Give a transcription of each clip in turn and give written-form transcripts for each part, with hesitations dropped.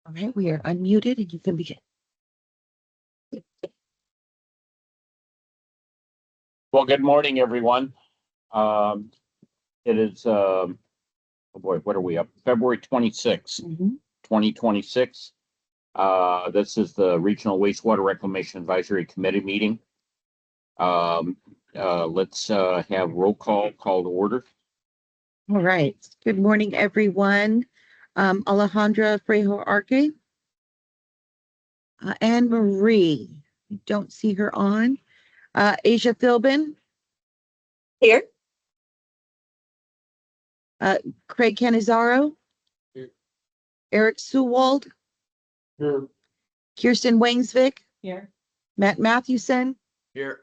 All right, we are unmuted and you can begin. Well, good morning, everyone. It is, oh boy, what are we up? February 26th, 2026. This is the Regional Wastewater Reclamation Advisory Committee meeting. Let's have roll call to order. All right, good morning, everyone. Alejandra Frejo Arque. Anne Marie, I don't see her on. Asia Philbin. Here. Craig Canizaro. Here. Eric Sewald. Here. Kirsten Wainsvik. Here. Matt Mathewson. Here.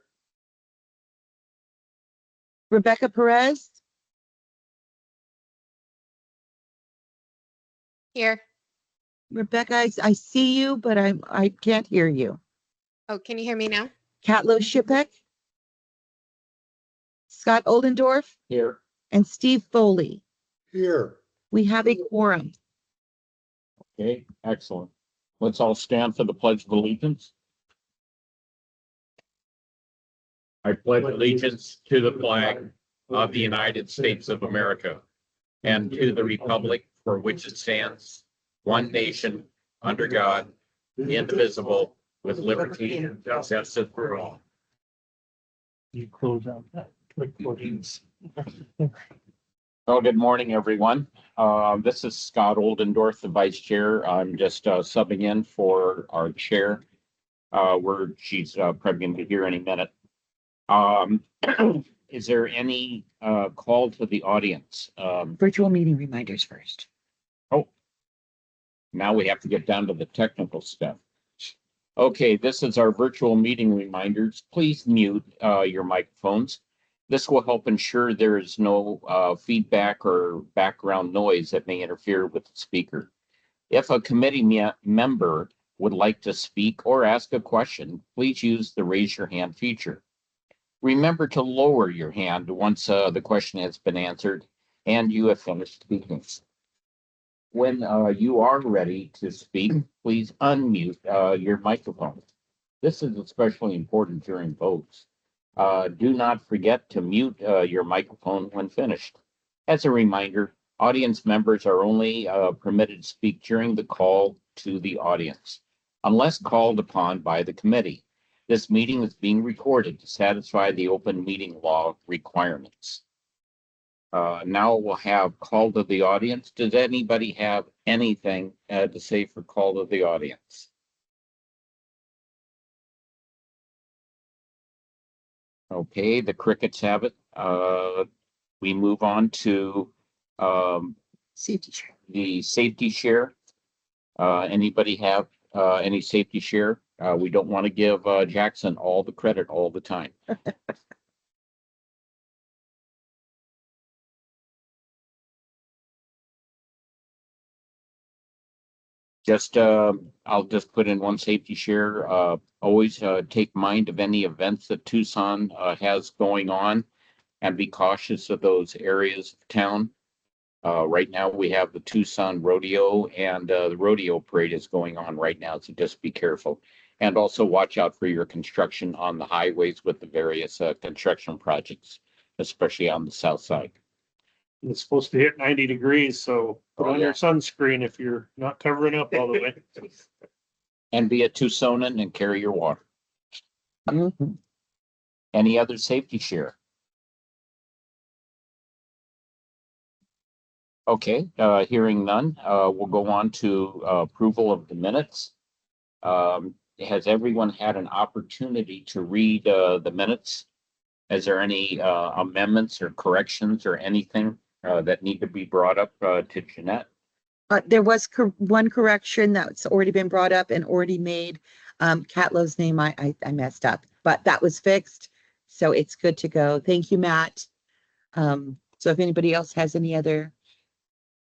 Rebecca Perez. Here. Rebecca, I see you, but I can't hear you. Oh, can you hear me now? Katlo Shipek. Scott Oldendorf. Here. And Steve Foley. Here. We have a quorum. Okay, excellent. Let's all stand for the Pledge of Allegiance. I pledge allegiance to the flag of the United States of America and to the republic for which it stands, one nation, under God, indivisible, with liberty and justice for all. You close out that recordings. Well, good morning, everyone. This is Scott Oldendorf, the vice chair. I'm just subbing in for our chair, where she's probably going to be here any minute. Is there any call to the audience? Virtual meeting reminders first. Oh, now we have to get down to the technical stuff. Okay, this is our virtual meeting reminders. Please mute your microphones. This will help ensure there is no feedback or background noise that may interfere with the speaker. If a committee member would like to speak or ask a question, please use the raise your hand feature. Remember to lower your hand once the question has been answered and you have finished speaking. When you are ready to speak, please unmute your microphone. This is especially important during votes. Do not forget to mute your microphone when finished. As a reminder, audience members are only permitted to speak during the call to the audience, unless called upon by the committee. This meeting is being recorded to satisfy the open meeting law requirements. Now we'll have call to the audience. Does anybody have anything to say for call to the audience? Okay, the crickets have it. We move on to Safety share. the safety share. Anybody have any safety share? We don't want to give Jackson all the credit all the time. Just I'll just put in one safety share. Always take mind of any events that Tucson has going on and be cautious of those areas of town. Right now we have the Tucson rodeo and the rodeo parade is going on right now, so just be careful. And also watch out for your construction on the highways with the various construction projects, especially on the south side. It's supposed to hit 90 degrees, so put on your sunscreen if you're not covering up all the way. And be a Tucsonan and carry your water. Mm-hmm. Any other safety share? Okay, hearing none, we'll go on to approval of the minutes. Has everyone had an opportunity to read the minutes? Is there any amendments or corrections or anything that need to be brought up to Jeanette? There was one correction that's already been brought up and already made. Catlo's name I messed up, but that was fixed. So it's good to go. Thank you, Matt. So if anybody else has any other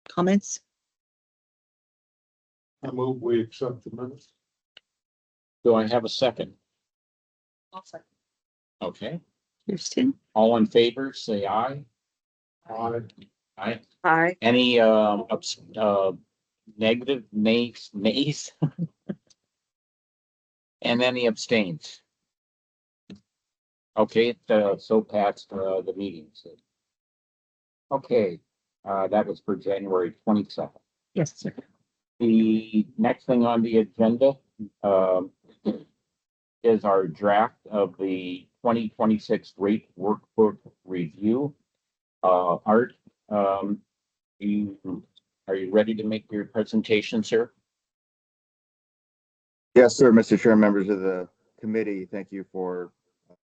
comments? I move we accept the minutes. Do I have a second? Okay, Kirsten? all in favor, say aye. Aye. Aye. Aye. Any Negative, nays. And any abstains? Okay, so passed the meeting. So. Okay, that was for January 22nd. Yes, sir. The next thing on the agenda is our draft of the 2026 rate workbook review. Art, are you ready to make your presentation, sir? Yes, sir, Mr. Chair, members of the committee, thank you for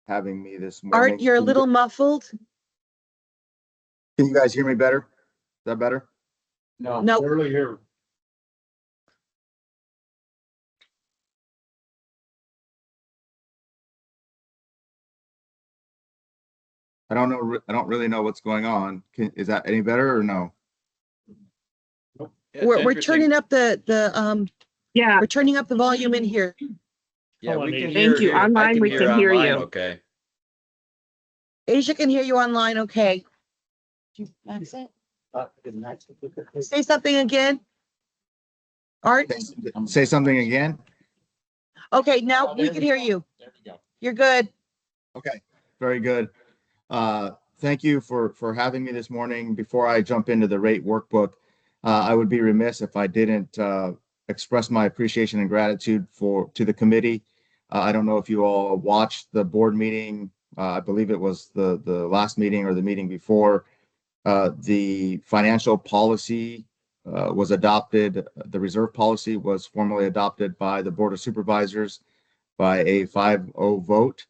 having me this morning. Art, you're a little muffled. Can you guys hear me better? Is that better? No. No, Barely here. I don't know. I don't really know what's going on. Is that any better or no? we're turning up the Yeah, we're turning up the volume in here. Yeah, Hold we on, can Asia. hear Thank you. here. I Online, we can hear online, you. Okay. Asia can hear you online. Okay. Did you max it? Say something again. Art. Say something again. Okay, now we can hear you. There we go. You're good. Okay, very good. Thank you for having me this morning. Before I jump into the rate workbook, I would be remiss if I didn't express my appreciation and gratitude to the committee. I don't know if you all watched the board meeting. I believe it was the last meeting or the meeting before. The financial policy was adopted. The reserve policy was formally adopted by the Board of Supervisors by a 5-0 vote.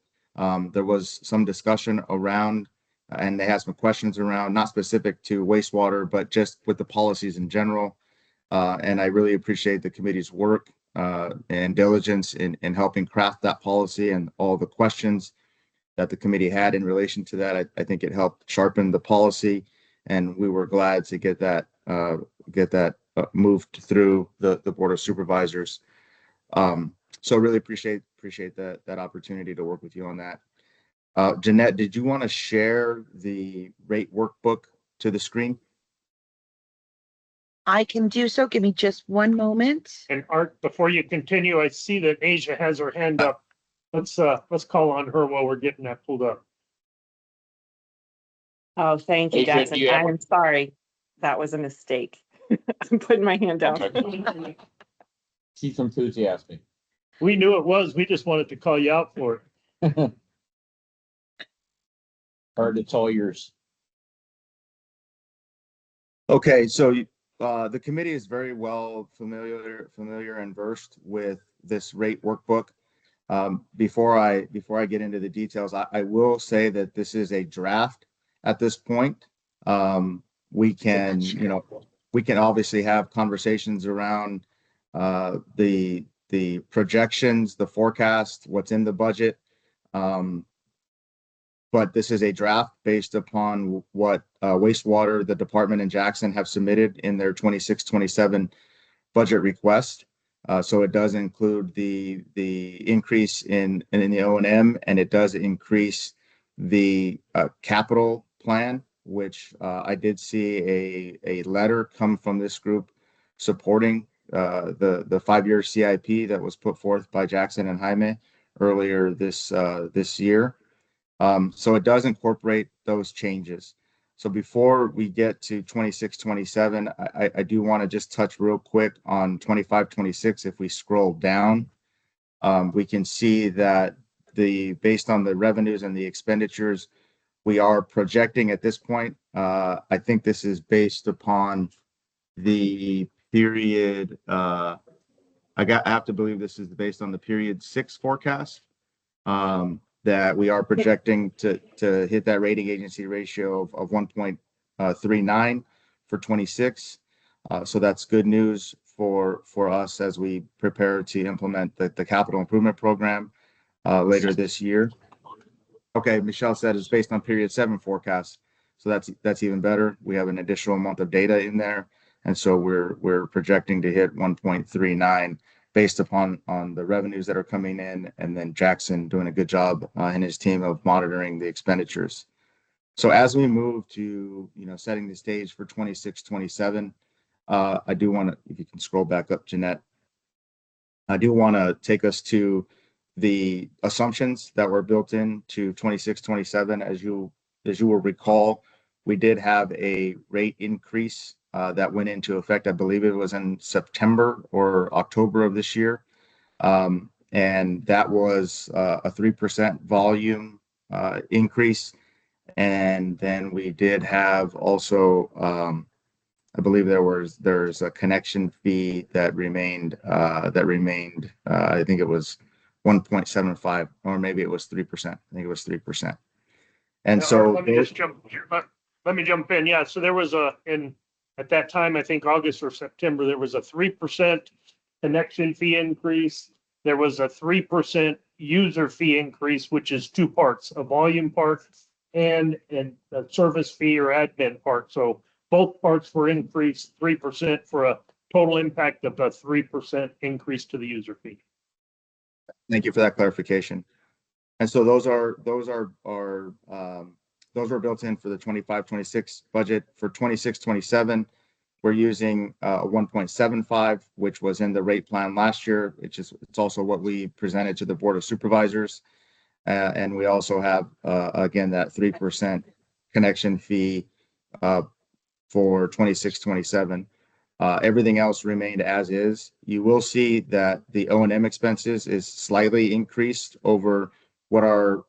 There was some discussion around, and they had some questions around, not specific to wastewater, but just with the policies in general. And I really appreciate the committee's work and diligence in helping craft that policy and all the questions that the committee had in relation to that. I think it helped sharpen the policy, and we were glad to get that moved through the Board of Supervisors. So really appreciate that opportunity to work with you on that. Jeanette, did you want to share the rate workbook to the screen? I can do so. Give me just one moment. And Art, before you continue, I see that Asia has her hand up. Let's call on her while we're getting that pulled up. Oh, thank you, Asia, Jackson. do you have- I'm sorry. That was a mistake. I'm putting my hand down. Okay. She's enthusiastic. We knew it was. We just wanted to call you out for it. Art, it's all yours. Okay, so the committee is very well familiar and versed with this rate workbook. Before I get into the details, I will say that this is a draft at this point. We can obviously have conversations around the projections, the forecast, what's in the budget. But this is a draft based upon what wastewater, the department, and Jackson have submitted in their 26-27 budget request. So it does include the increase in the O&M, and it does increase the capital plan, which I did see a letter come from this group supporting the 5-year CIP that was put forth by Jackson and Jaime earlier this year. So it does incorporate those changes. So before we get to 26-27, I do want to just touch real quick on 25-26. If we scroll down, we can see that based on the revenues and the expenditures, we are projecting at this point. I think this is based upon the period. I have to believe this is based on the period 6 forecast. That we are projecting to hit that rating agency ratio of 1.39 for 26. So that's good news for us as we prepare to implement the capital improvement program later this year. Okay, Michelle said it's based on period 7 forecast. So that's even better. We have an additional month of data in there. And so we're projecting to hit 1.39 based upon the revenues that are coming in, and then Jackson doing a good job and his team of monitoring the expenditures. So as we move to setting the stage for 26-27, I do want to, if you can scroll back up, Jeanette, I do want to take us to the assumptions that were built into 26-27. As you will recall, we did have a rate increase that went into effect. I believe it was in September or October of this year. And that was a 3% volume increase. And then we did have also, I believe there's a connection fee that remained. I think it was 1.75, or maybe it was 3%. I think it was 3%. And Now, so let me just let me jump in. Yeah, so there was at that time, I think August or September, there was a 3% connection fee increase. There was a 3% user fee increase, which is two parts, a volume part and a service fee or admin part. So both parts were increased 3% for a total impact of a 3% increase to the user fee. Thank you for that clarification. And so those were built in for the 25-26 budget. For 26-27, we're using 1.75, which was in the rate plan last year, it's also what we presented to the Board of Supervisors. And we also have, again, that 3% connection fee for 26-27. Everything else remained as is. You will see that the O&M expenses is slightly increased over what our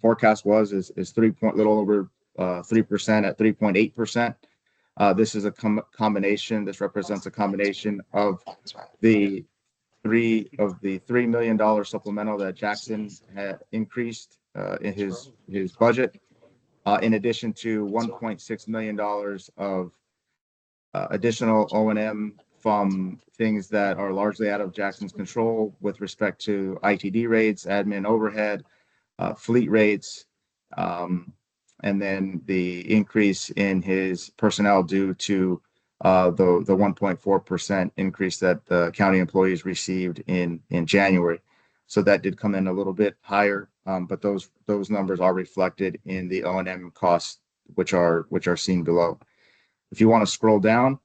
forecast was, is little over 3% at 3.8%. This is a combination. This represents a combination of the $3 million supplemental that Jackson had increased in his budget, in addition to $1.6 million of additional O&M from things that are largely out of Jackson's control with respect to ITD rates, admin overhead, fleet rates, and then the increase in his personnel due to the 1.4% increase that the county employees received in January. So that did come in a little bit higher, but those numbers are reflected in the O&M costs, which are seen below. If you want to scroll down,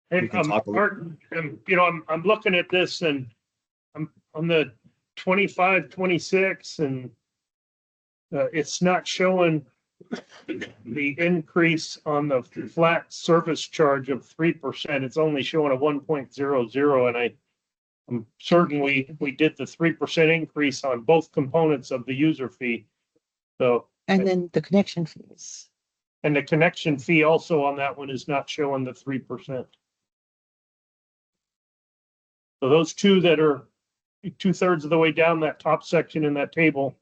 Hey, Art, I'm looking at this and I'm on the 25-26, and it's not showing the increase on the flat service charge of 3%. It's only showing a 1.00, and I'm certain we did the 3% increase on both components of the user fee. So, And then the connection fees. and the connection fee also on that one is not showing the 3%. So those two that are 2/3 of the way down that top section in that table,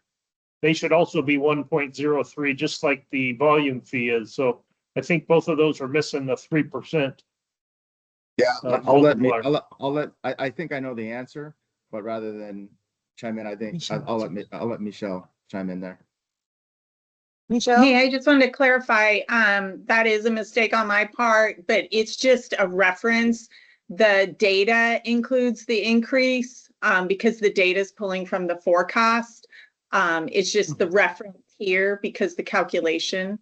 they should also be 1.03, just like the volume fee is. So I think both of those are missing the 3%. yeah, I think I know the answer, but rather than chime in, I think I'll let Michelle chime in there. Michelle? Hey, I just wanted to clarify, that is a mistake on my part, but it's just a reference. The data includes the increase, because the data is pulling from the forecast. It's just the reference here because the calculation.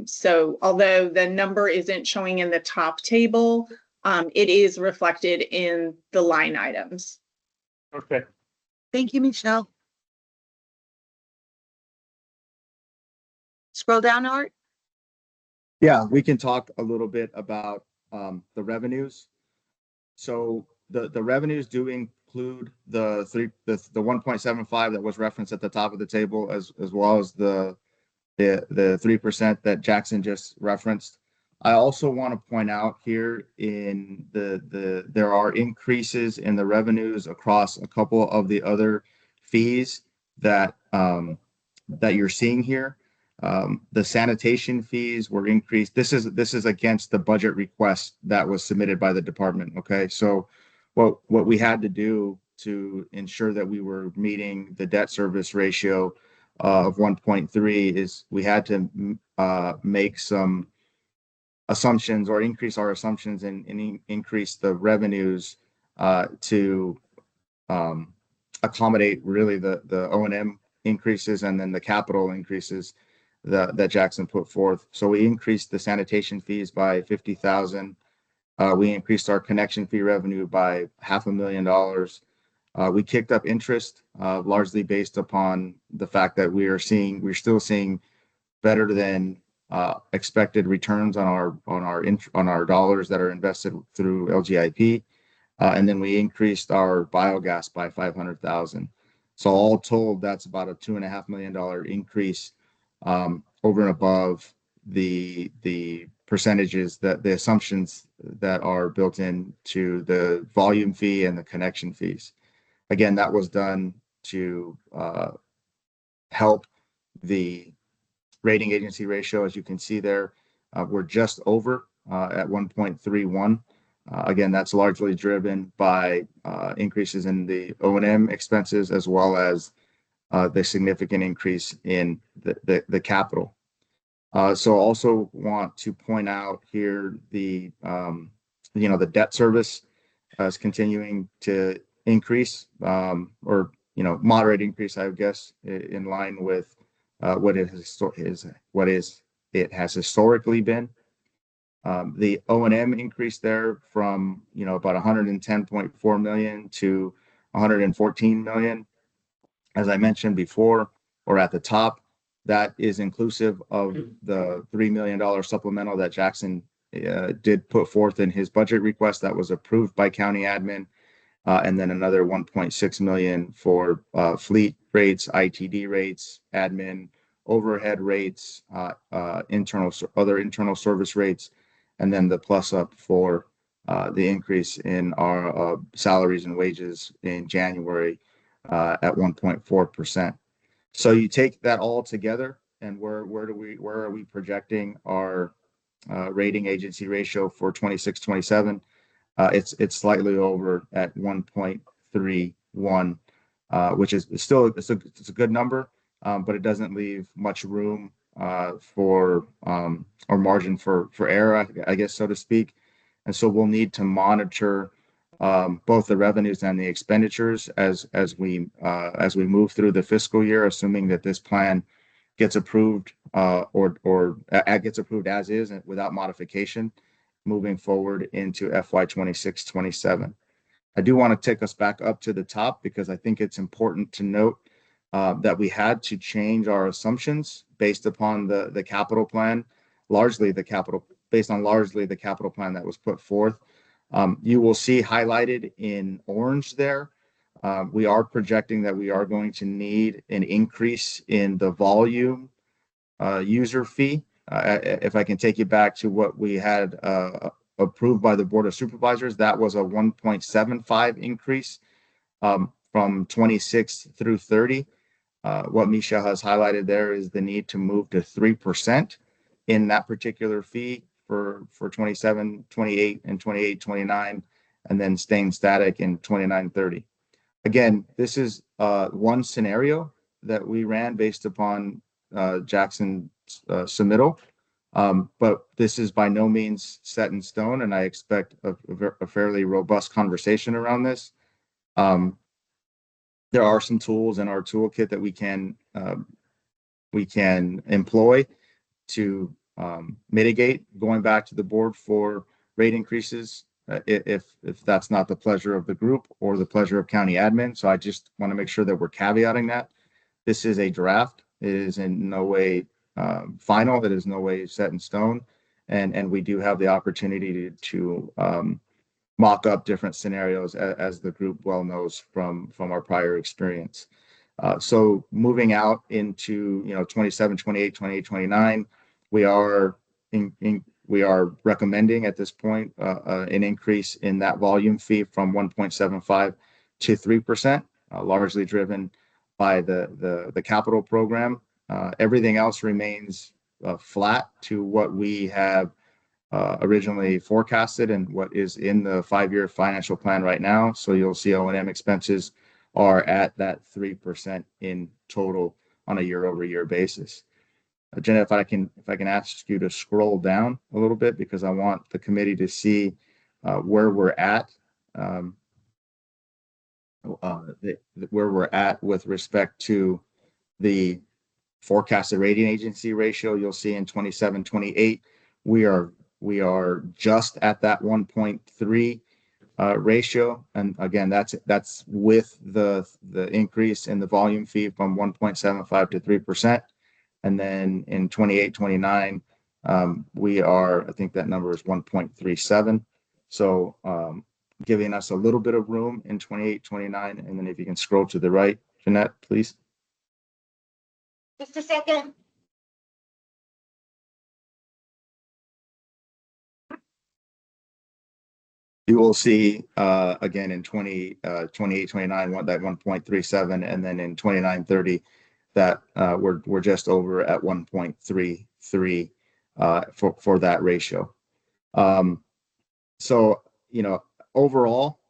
So although the number isn't showing in the top table, it is reflected in the line items. Okay. Thank you, Michelle. Scroll down, Art. Yeah, we can talk a little bit about the revenues. So the revenues do include the 1.75 that was referenced at the top of the table, as well as the 3% that Jackson just referenced. I also want to point out here there are increases in the revenues across a couple of the other fees that you're seeing here. The sanitation fees were increased. This is against the budget request that was submitted by the department. Okay, so what we had to do to ensure that we were meeting the debt service ratio of 1.3 is we had to make some assumptions or increase our assumptions and increase the revenues to accommodate really the O&M increases and then the capital increases that Jackson put forth. So we increased the sanitation fees by 50,000. We increased our connection fee revenue by $500,000. We kicked up interest, largely based upon the fact that we're still seeing better than expected returns on our dollars that are invested through LGIP. And then we increased our biogas by 500,000. So all told, that's about a $2.5 million increase over and above the percentages, that the assumptions that are built into the volume fee and the connection fees. Again, that was done to help the rating agency ratio. As you can see there, we're just over at 1.31. Again, that's largely driven by increases in the O&M expenses, as well as the significant increase in the capital. So also want to point out here the debt service is continuing to increase, or moderate increase, I would guess, in line with what it has historically been. The O&M increase there from about 110.4 million to 114 million. As I mentioned before, or at the top, that is inclusive of the $3 million supplemental that Jackson did put forth in his budget request that was approved by county admin, and then another 1.6 million for fleet rates, ITD rates, admin overhead rates, other internal service rates, and then the plus up for the increase in our salaries and wages in January at 1.4%. So you take that all together, and where are we projecting our rating agency ratio for 26-27? It's slightly over at 1.31, which is still it's a good number, but it doesn't leave much room for or margin for error, I guess, so to speak. And so we'll need to monitor both the revenues and the expenditures as we move through the fiscal year, assuming that this plan gets approved or gets approved as is and without modification, moving forward into FY 26-27. I do want to take us back up to the top, because I think it's important to note that we had to change our assumptions based upon the capital plan, based on largely the capital plan that was put forth. You will see highlighted in orange there, we are projecting that we are going to need an increase in the volume user fee. If I can take you back to what we had approved by the Board of Supervisors, that was a 1.75 increase from 26 through 30. What Michelle has highlighted there is the need to move to 3% in that particular fee for 27, 28, and 28, 29, and then staying static in 29, 30. Again, this is one scenario that we ran based upon Jackson's submittal, but this is by no means set in stone, and I expect a fairly robust conversation around this. There are some tools in our toolkit that we can employ to mitigate going back to the board for rate increases if that's not the pleasure of the group or the pleasure of county admin. So I just want to make sure that we're caveating that. This is a draft. It is in no way final. It is no way set in stone. And we do have the opportunity to mock up different scenarios, as the group well knows from our prior experience. So moving out into 27, 28, 28, 29, we are recommending at this point an increase in that volume fee from 1.75 to 3%, largely driven by the capital program. Everything else remains flat to what we have originally forecasted and what is in the 5-year financial plan right now. So you'll see O&M expenses are at that 3% in total on a year-over-year basis. Jenna, if I can ask you to scroll down a little bit, because I want the committee to see where we're at, with respect to the forecasted rating agency ratio, you'll see in 27, 28, we are just at that 1.3 ratio. And again, that's with the increase in the volume fee from 1.75 to 3%. And then in 28, 29, we are, I think that number is 1.37. So giving us a little bit of room in 28, 29. And then if you can scroll to the right, Jeanette, please. Just a second. You will see again in 28, 29, that 1.37, and then in 29, 30, that we're just over at 1.33 for that ratio. So, you know, overall,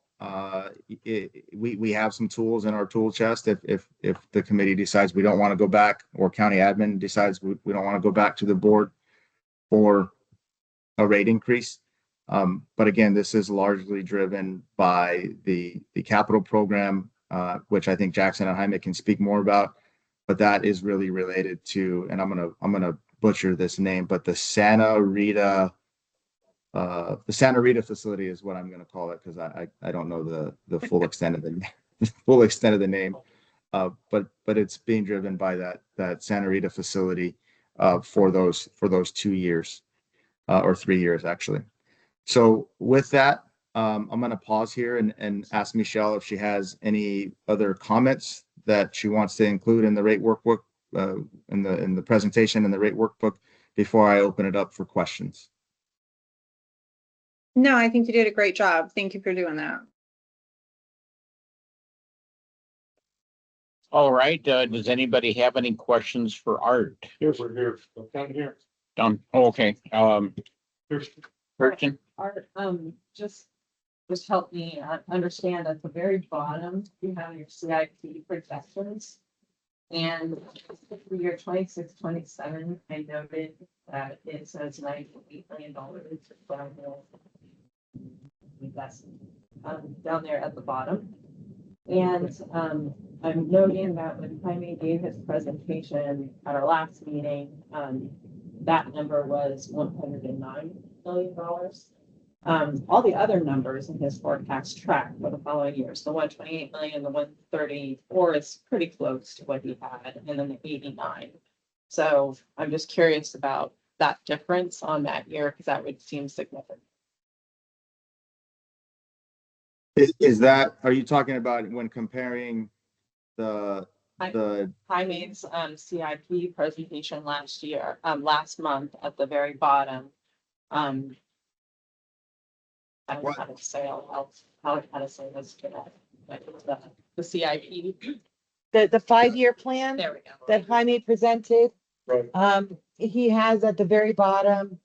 we have some tools in our tool chest if the committee decides we don't want to go back, or county admin decides we don't want to go back to the board for a rate increase. But again, this is largely driven by the capital program, which I think Jackson and Jaime can speak more about. But that is really related to, and I'm gonna butcher this name, but the Santa Rita facility is what I'm gonna call it, because I don't know the full extent of the name. But it's being driven by that Santa Rita facility for those 2 years or 3 years actually. So with that, I'm going to pause here and ask Michelle if she has any other comments that she wants to include in the rate workbook, in the presentation in the rate workbook, before I open it up for questions. No, I think you did a great job. Thank you for doing that. All right, does anybody have any questions for Art? Here's down here. Done. Okay, Kirsten? Art, just help me understand at the very bottom, you have your CIP projections. And for year 26, 27, I noted that it says $98 million that's down there at the bottom. And I'm noting that when Jaime gave his presentation at our last meeting, that number was $109 million. All the other numbers in his forecast track for the following years, the 128 million, the 134 is pretty close to what he had, and then the 89. So I'm just curious about that difference on that year, because that would seem significant. Are you talking about when comparing the Jaime's CIP presentation last month at the very bottom? I don't know how to say this today. The CIP. The 5-year plan There we go. that Jaime presented, Right. he has at the very bottom,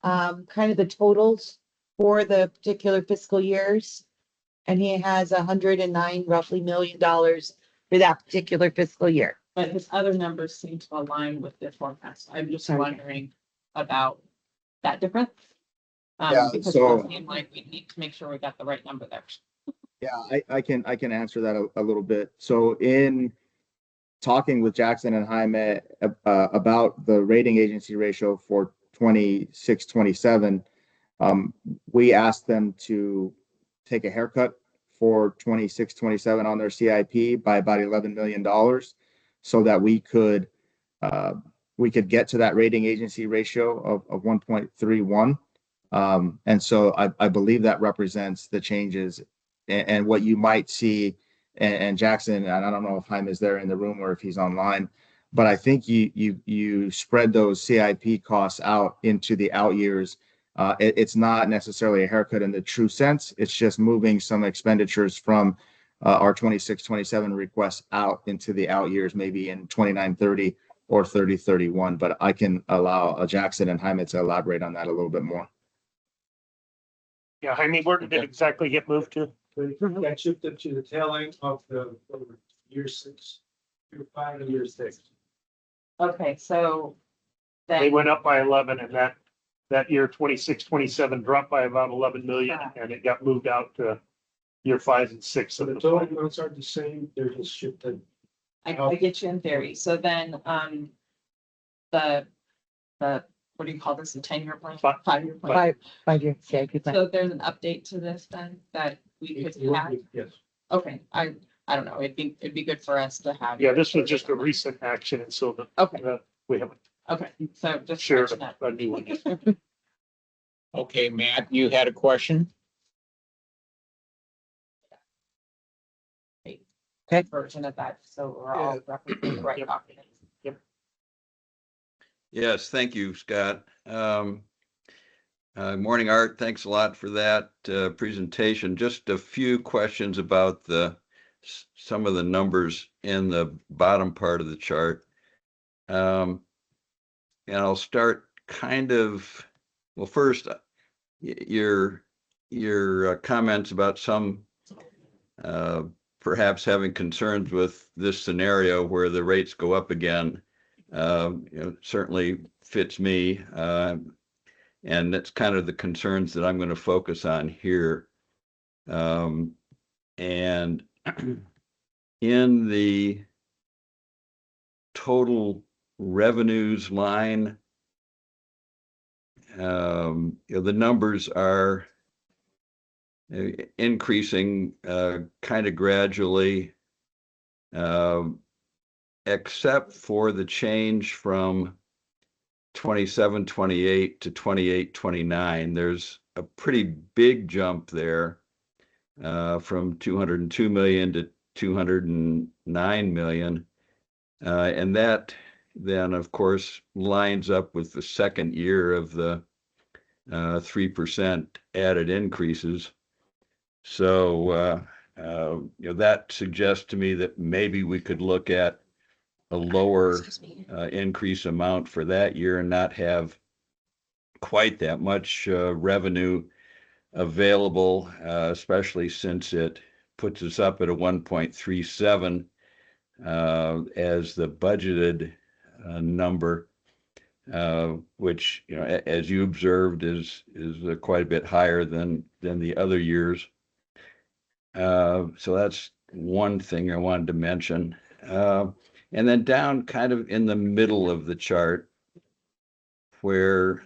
kind of the totals for the particular fiscal years. And he has $109 roughly million for that particular fiscal year. But his other numbers seem to align with the forecast. I'm just Sorry. wondering about that difference. Yeah, Because so- it seemed like we need to make sure we got the right number there. Yeah, I can answer that a little bit. So in talking with Jackson and Jaime about the rating agency ratio for 26, 27, we asked them to take a haircut for 26, 27 on their CIP by about $11 million, so that we could get to that rating agency ratio of 1.31. And so I believe that represents the changes and what you might see. And Jackson, and I don't know if Jaime is there in the room or if he's online, but I think you spread those CIP costs out into the out years. It's not necessarily a haircut in the true sense. It's just moving some expenditures from our 26, 27 requests out into the out years, maybe in 29, 30 or 30, 31. But I can allow Jackson and Jaime to elaborate on that a little bit more. Yeah, Jaime, where did it exactly get moved to? That shifted to the tail end of the year 6, year 5 and year 6. Okay, so They then, went up by 11, and that year 26, 27 dropped by about 11 million, and it got moved out to year 5 and 6. So the total amounts are the same, they're just shifted. I get you in theory. So then, the, what do you call this, a 10-year plan? Fi- 5-year plan? 5 year CIP plan. So there's an update to this then that we could have? Yes. Okay, I don't know, it'd be good for us to have. Yeah, this was just a recent action, and so Okay, we haven't okay, so just shared mention that. a new one. Okay, Matt, you had a question? Okay. Version of that, so we're all referencing the right Yep. documents. Yes, thank you, Scott. Morning, Art. Thanks a lot for that presentation. Just a few questions about some of the numbers in the bottom part of the chart. And I'll start well, first, your comments about some perhaps having concerns with this scenario where the rates go up again. Certainly fits me. And that's kind of the concerns that I'm going to focus on here. And in the total revenues line, the numbers are increasing kind of gradually, except for the change from 27-28 to 28-29. There's a pretty big jump there from 202 million to 209 million. And that then, of course, lines up with the second year of the 3% added increases. So, that suggests to me that maybe we could look at a lower increase amount for that year and not have quite that much revenue available, especially since it puts us up at a 1.37 as the budgeted number, which, as you observed, is quite a bit higher than the other years. So that's one thing I wanted to mention. And then down kind of in the middle of the chart, where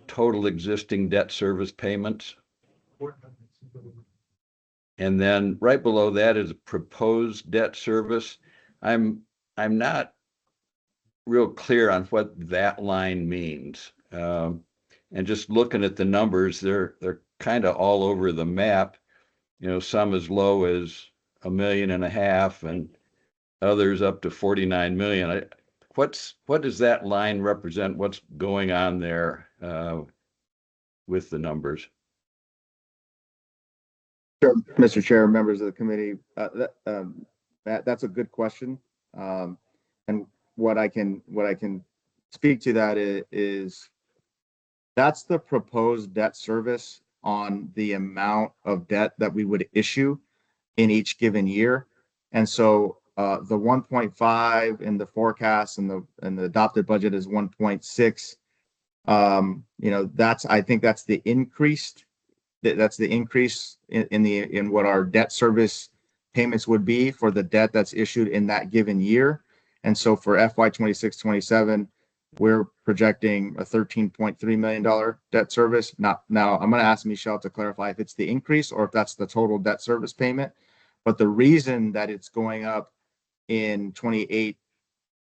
total existing debt service payments, and then right below that is proposed debt service. I'm not real clear on what that line means. And just looking at the numbers, they're kind of all over the map. Some as low as 1.5 million and others up to 49 million. What does that line represent? What's going on there with the numbers? Sure, Mr. Chair, members of the committee, that's a good question. And what I can speak to that is that's the proposed debt service on the amount of debt that we would issue in each given year. And so the 1.5 in the forecast and the adopted budget is 1.6. I think that's the increased. That's the increase in what our debt service payments would be for the debt that's issued in that given year. And so for FY 26-27, we're projecting a $13.3 million debt service. Now I'm going to ask Michelle to clarify if it's the increase or if that's the total debt service payment. But the reason that it's going up in 28,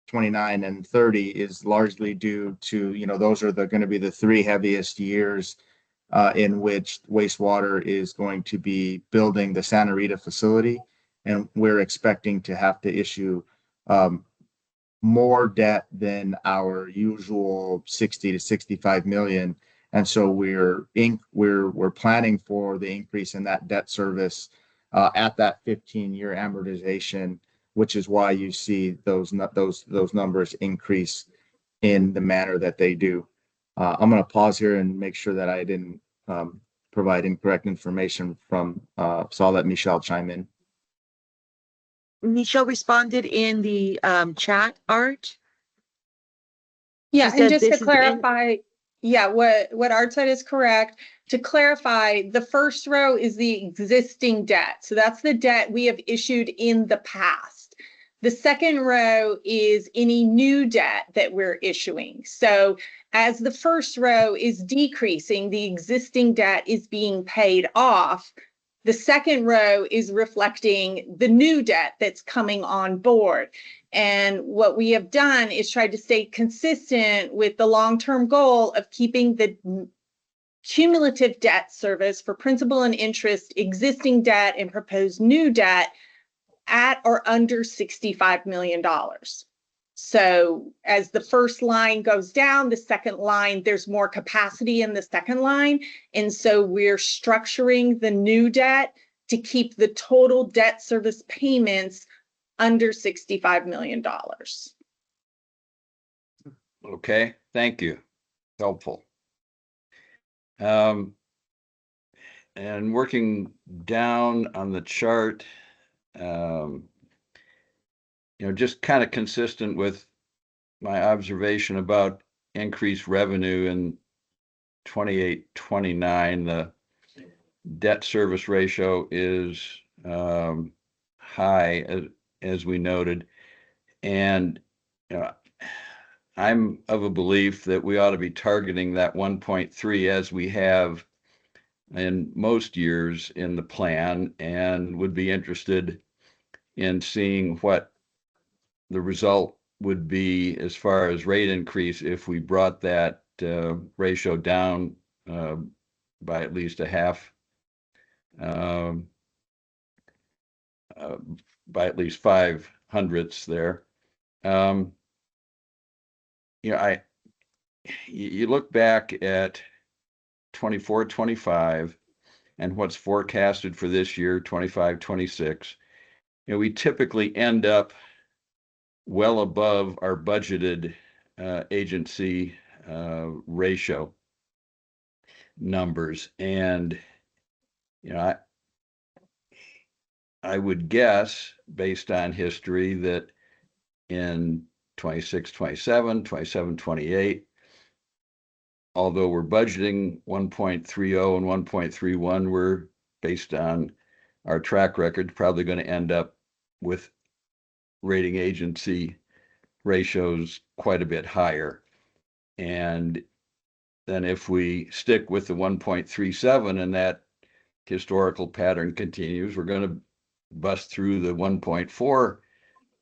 29, and 30 is largely due to, those are going to be the three heaviest years in which wastewater is going to be building the Santa Rita facility. And we're expecting to have to issue more debt than our usual 60 to 65 million. And so we're planning for the increase in that debt service at that 15-year amortization, which is why you see those numbers increase in the manner that they do. I'm going to pause here and make sure that I didn't provide incorrect information so I'll let Michelle chime in. Michelle responded in the chat, Art. Yeah, She said and just this to is clarify, what Art said is correct. To clarify, the first row is the existing debt. So that's the debt we have issued in the past. The second row is any new debt that we're issuing. So as the first row is decreasing, the existing debt is being paid off. The second row is reflecting the new debt that's coming on board. And what we have done is tried to stay consistent with the long-term goal of keeping the cumulative debt service for principal and interest, existing debt, and proposed new debt at or under $65 million. So as the first line goes down, the second line, there's more capacity in the second line. And so we're structuring the new debt to keep the total debt service payments under $65 million. Okay, thank you. Helpful. And working down on the chart, just kind of consistent with my observation about increased revenue in 28-29, the debt service ratio is high, as we noted. And I'm of a belief that we ought to be targeting that 1.3 as we have in most years in the plan, and would be interested in seeing what the result would be as far as rate increase if we brought that ratio down by at least a half, by at least 0.05 there. You look back at 24-25 and what's forecasted for this year, 25-26, we typically end up well above our budgeted agency ratio numbers. And, I would guess, based on history, that in 26-27, 27-28, although we're budgeting 1.30 and 1.31, we're, based on our track record, probably going to end up with rating agency ratios quite a bit higher. And then if we stick with the 1.37 and that historical pattern continues, we're going to bust through the 1.4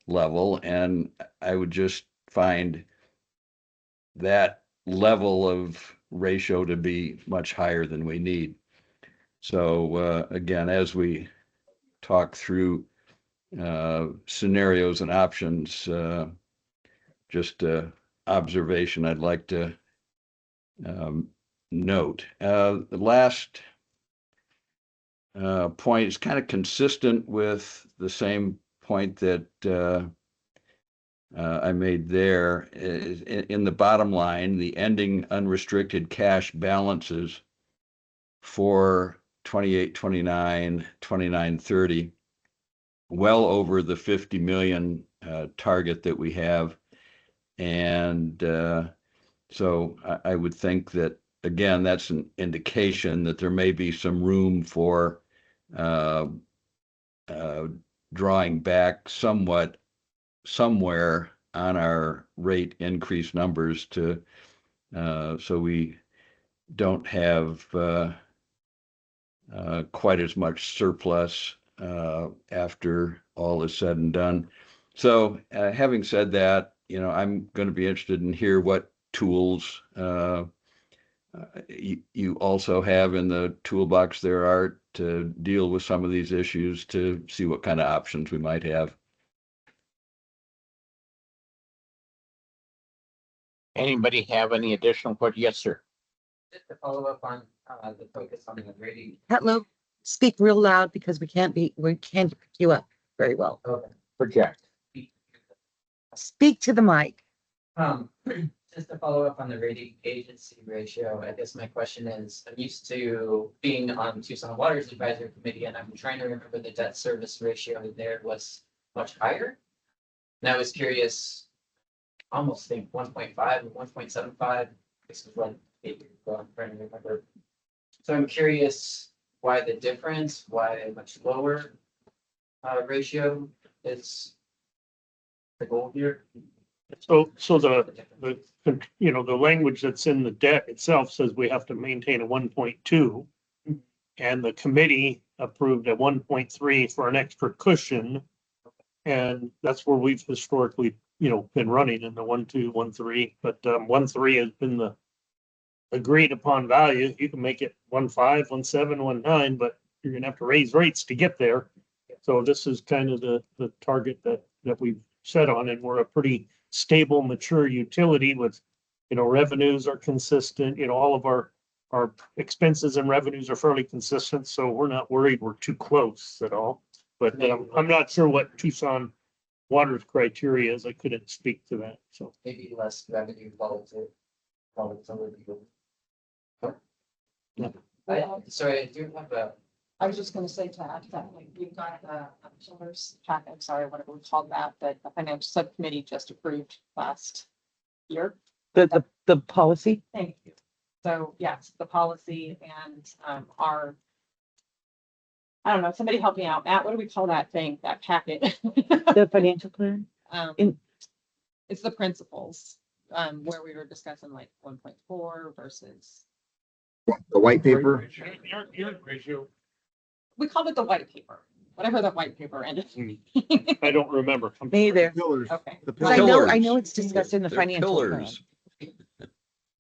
level. And I would just find that level of ratio to be much higher than we need. So again, as we talk through scenarios and options, just observation I'd like to note. The last point is kind of consistent with the same point that I made there. In the bottom line, the ending unrestricted cash balances for 28-29, 29-30, well over the 50 million target that we have. And so I would think that, again, that's an indication that there may be some room for drawing back somewhat somewhere on our rate increase numbers to so we don't have quite as much surplus after all is said and done. So having said that, I'm going to be interested in hear what tools you also have in the toolbox there are to deal with some of these issues, to see what kind of options we might have. Anybody have any additional questions? Yes, sir. Just to follow up on the focus on the rating. Hello, speak real loud because we can't pick you up very well. Okay. Project. Speak to the mic. Just to follow up on the rating agency ratio, I guess my question is, I'm used to being on Tucson Water's advisory committee, and I'm trying to remember the debt service ratio there was much higher. And I was curious, almost think 1.5 or 1.75. This is what 8 years ago, I'm trying to remember. So I'm curious why the difference, why a much lower ratio is the goal here? So the language that's in the debt itself says we have to maintain a 1.2. And the committee approved a 1.3 for an extra cushion. And that's where we've historically, been running in the 1.2, 1.3, but 1.3 has been the agreed upon value. You can make it 1.5, 1.7, 1.9, but you're gonna have to raise rates to get there. So this is kind of the target that we've set on, and we're a pretty stable, mature utility with, revenues are consistent, all of our expenses and revenues are fairly consistent, so we're not worried we're too close at all. But I'm not sure what Tucson Water's criteria is. I couldn't speak to that, so. Maybe less revenue volatility. Sorry, I do have a, I was just gonna say to add to that, like, we've got the pillars packet, I'm sorry, whatever we called that the financial subcommittee just approved last year. The policy, Thank you. So yes, the policy and our, I don't know, somebody help me out. Matt, what do we call that thing, that packet? the financial plan. It's the principles, where we were discussing like 1.4 versus, The white paper, Your ratio, we called it the white paper, whatever the white paper ended. I don't remember. Me either. pillars, Okay. the I pillars. know it's discussed in the They're financial plan. pillars.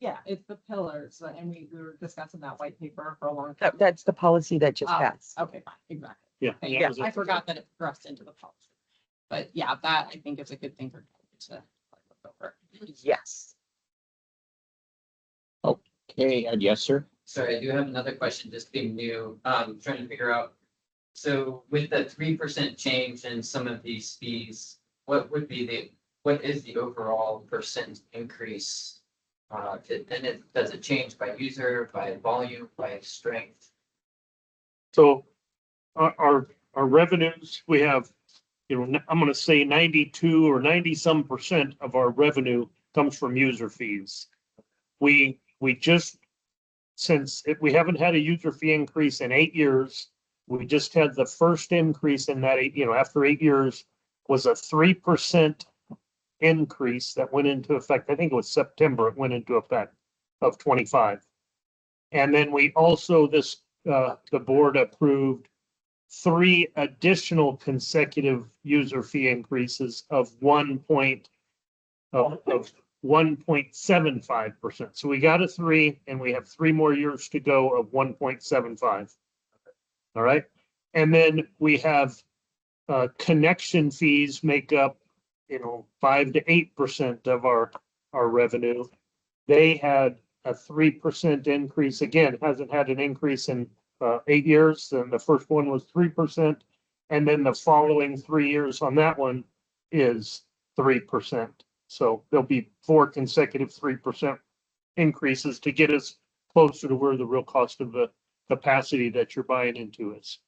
Yeah, it's the pillars, and we were discussing that white paper for a long time. That's the policy that just Oh, passed. Okay, fine, exactly. Yeah. Thank that you. was it. I forgot that it progressed into the policy. But yeah, that I think is a good thing for to look over. Yes. Okay, yes, sir. sorry, I do have another question, just being new, trying to figure out. So with the 3% change in some of these fees, what is the overall percent increase? Does it change by user, by volume, by strength? So our revenues, we have, I'm gonna say 92 or 90% of our revenue comes from user fees. We just, we haven't had a user fee increase in 8 years. We just had the first increase in that, after 8 years was a 3% increase that went into effect. I think it was September, it went into effect of 25. And then we also, the board approved 3 additional consecutive user fee increases of 1.75%. So we got a 3 and we have 3 more years to go of 1.75. All right. And then we have connection fees make up 5 to 8% of our revenue. They had a 3% increase. Again, hasn't had an increase in 8 years. And the first one was 3%. And then the following 3 years on that one is 3%. So there'll be 4 consecutive 3% increases to get us closer to where the real cost of the capacity that you're buying into is.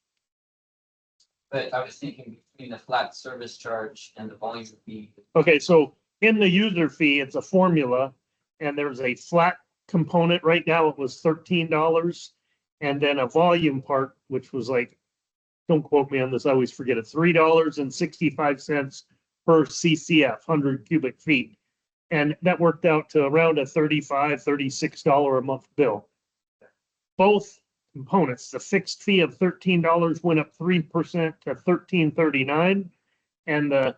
But I was thinking between the flat service charge and the volume fee. Okay, so in the user fee, it's a formula and there's a flat component. Right now it was $13 and then a volume part, which was like, don't quote me on this, I always forget it, $3.65 per CCF, 100 cubic feet. And that worked out to around a $35, $36 a month bill. Both components, the fixed fee of $13 went up 3% to $13.39, and the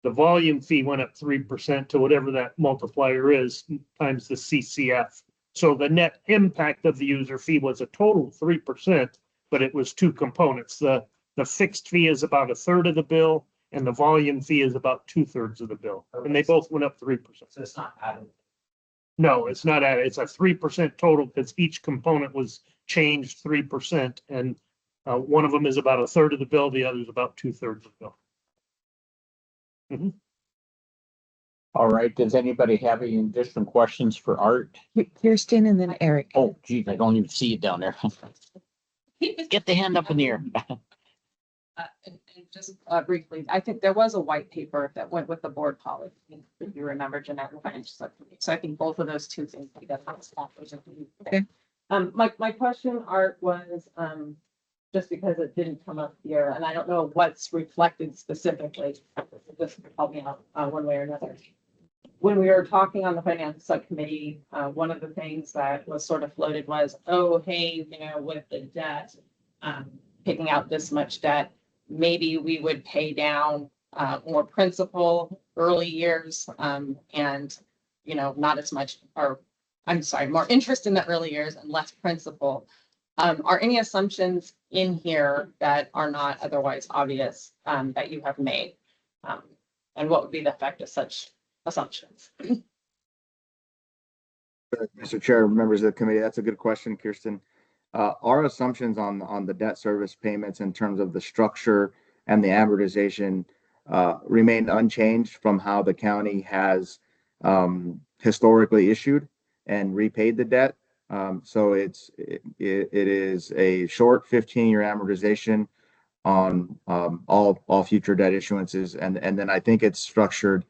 volume fee went up 3% to whatever that multiplier is times the CCF. So the net impact of the user fee was a total 3%, but it was 2 components. The fixed fee is about 1/3 of the bill, and the volume fee is about 2/3 of the bill, and they both went up 3%. So it's not added. No, it's not added. It's a 3% total because each component was changed 3%. And one of them is about 1/3 of the bill. The other is about 2/3 of the bill. All right, does anybody have any additional questions for Art? Kirsten and then Eric. Oh, geez, I don't even see you down there. Get the hand up in the air. And just briefly, I think there was a white paper that went with the board policy, if you remember, Jeanette. So I think both of those 2 things. Okay. My question, Art, was, just because it didn't come up here, and I don't know what's reflected specifically. Just help me out, one way or another. When we were talking on the finance subcommittee, one of the things that was sort of floated was, oh, hey, you know, with the debt, picking out this much debt, maybe we would pay down more principal early years, and, you know, not as much, or I'm sorry, more interest in the early years and less principal. Are any assumptions in here that are not otherwise obvious, that you have made? And what would be the effect of such assumptions? Mr. Chair, members of the committee, that's a good question, Kirsten. Our assumptions on the debt service payments in terms of the structure and the amortization remain unchanged from how the county has historically issued and repaid the debt. So it is a short 15-year amortization on all future debt issuances, and then I think it's structured.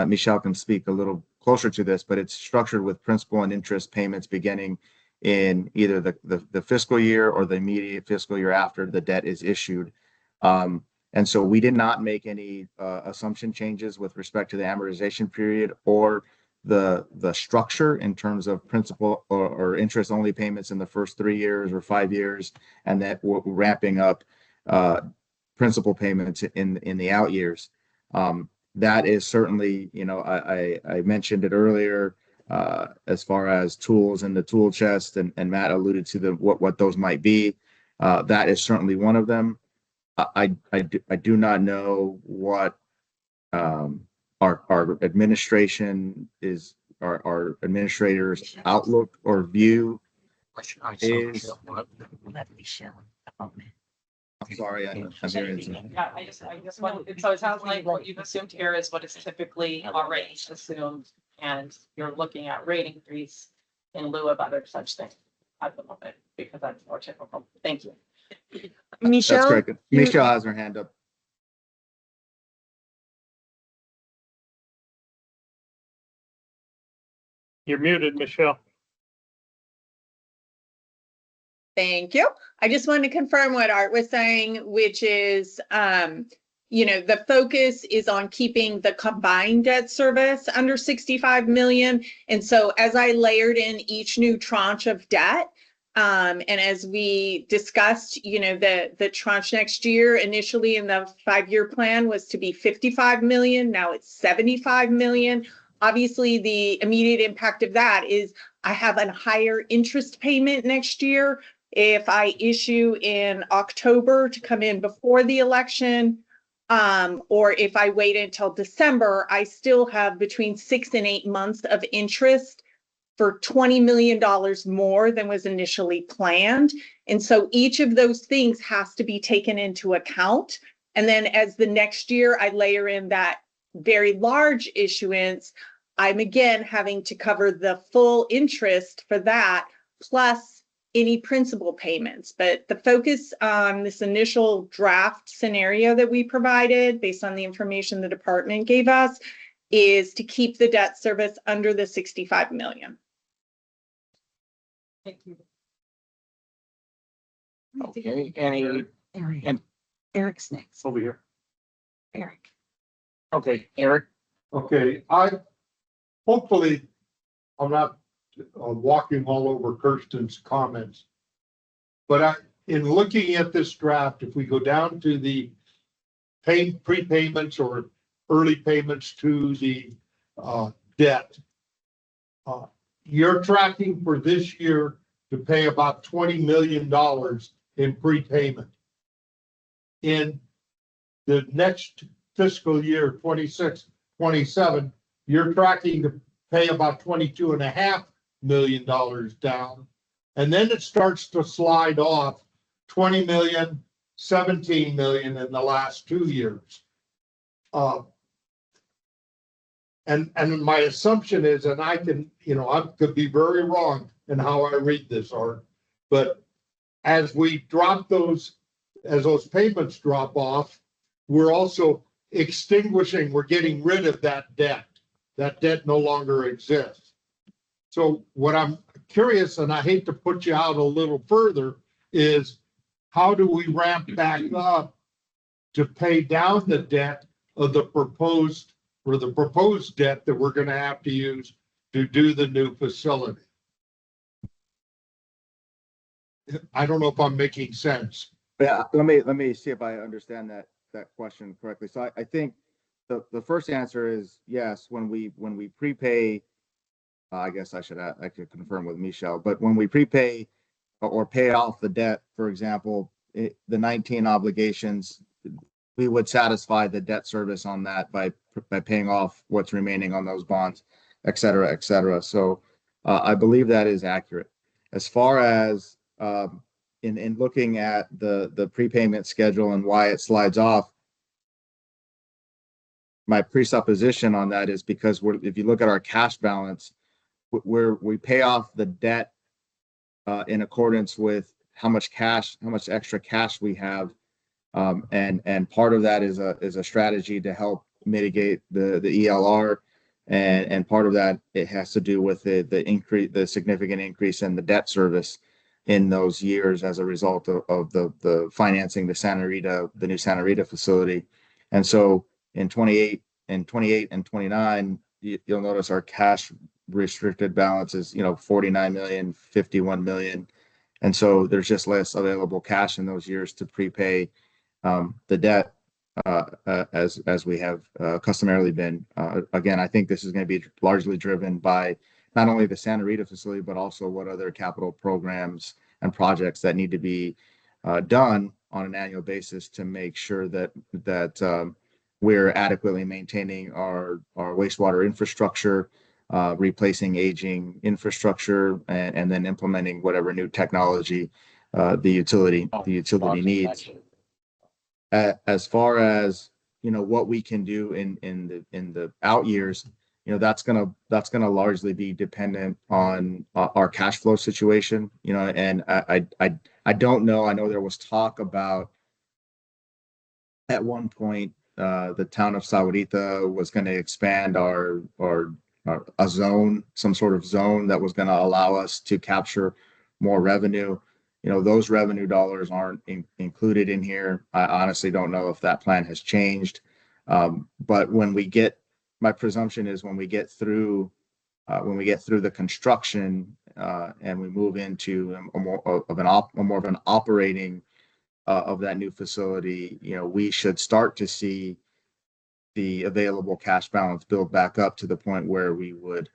Michelle can speak a little closer to this, but it's structured with principal and interest payments beginning in either the fiscal year or the immediate fiscal year after the debt is issued. And so we did not make any assumption changes with respect to the amortization period or the structure in terms of principal or interest only payments in the first 3 years or 5 years, and that we're ramping up principal payments in the out years. That is certainly, you know, I mentioned it earlier as far as tools in the tool chest, and Matt alluded to what those might be. That is certainly one of them. I do not know what our administration is, our administrators' outlook or view is. I'm sorry, I'm hearing some. Yeah, I just wanted, so it sounds like what you've assumed here is what is typically already assumed, and you're looking at rate increase in lieu of other such things at the moment, because that's more typical. Thank you. That's Michelle, correct. Michelle has her hand up. You're muted, Michelle. Thank you. I just wanted to confirm what Art was saying, which is, you know, the focus is on keeping the combined debt service under 65 million. And so as I layered in each new tranche of debt, and as we discussed, you know, the tranche next year initially in the 5-year plan was to be 55 million. Now it's 75 million. Obviously, the immediate impact of that is I have a higher interest payment next year. If I issue in October to come in before the election, or if I wait until December, I still have between 6 and 8 months of interest for $20 million more than was initially planned. And so each of those things has to be taken into account. And then as the next year I layer in that very large issuance, I'm again having to cover the full interest for that, plus any principal payments. But the focus on this initial draft scenario that we provided based on the information the department gave us is to keep the debt service under the 65 million. Thank you. Okay, any, and Eric's next. Over here. Eric. okay, Eric, Okay, hopefully, I'm not walking all over Kirsten's comments. But in looking at this draft, if we go down to the prepayments or early payments to the debt, you're tracking for this year to pay about $20 million in prepayment. In the next fiscal year, 26, 27, you're tracking to pay about $22.5 million down. And then it starts to slide off 20 million, 17 million in the last 2 years. And my assumption is, and I can, you know, I could be very wrong in how I read this, Art, but as we drop those, as those payments drop off, we're also extinguishing, we're getting rid of that debt. That debt no longer exists. So what I'm curious, and I hate to put you out a little further, is how do we ramp back up to pay down the debt of the proposed debt that we're going to have to use to do the new facility? I don't know if I'm making sense. Yeah, let me see if I understand that question correctly. So I think the first answer is yes. When we prepay, I guess I could confirm with Michelle, but when we prepay or pay off the debt, for example, the 19 obligations, we would satisfy the debt service on that by paying off what's remaining on those bonds, et cetera, et cetera. So I believe that is accurate. As far as in looking at the prepayment schedule and why it slides off, my presupposition on that is because if you look at our cash balance, we pay off the debt in accordance with how much extra cash we have, and part of that is a strategy to help mitigate the ELR, and part of that it has to do with the significant increase in the debt service in those years as a result of the financing the new Santa Rita facility. And so in 28 and 29, you'll notice our cash restricted balance is 49 million, 51 million. And so there's just less available cash in those years to prepay the debt as we have customarily been. Again, I think this is going to be largely driven by not only the Santa Rita facility, but also what other capital programs and projects that need to be done on an annual basis to make sure that we're adequately maintaining our wastewater infrastructure, replacing aging infrastructure, and then implementing whatever new technology the utility needs. As far as what we can do in the out years, that's gonna largely be dependent on our cash flow situation. And I don't know. I know there was talk about at one point the town of Sahuarita was going to expand a zone, some sort of zone that was going to allow us to capture more revenue. Those revenue dollars aren't included in here. I honestly don't know if that plan has changed. But my presumption is when we get through the construction and we move into more of an operating of that new facility, we should start to see the available cash balance build back up to the point where we would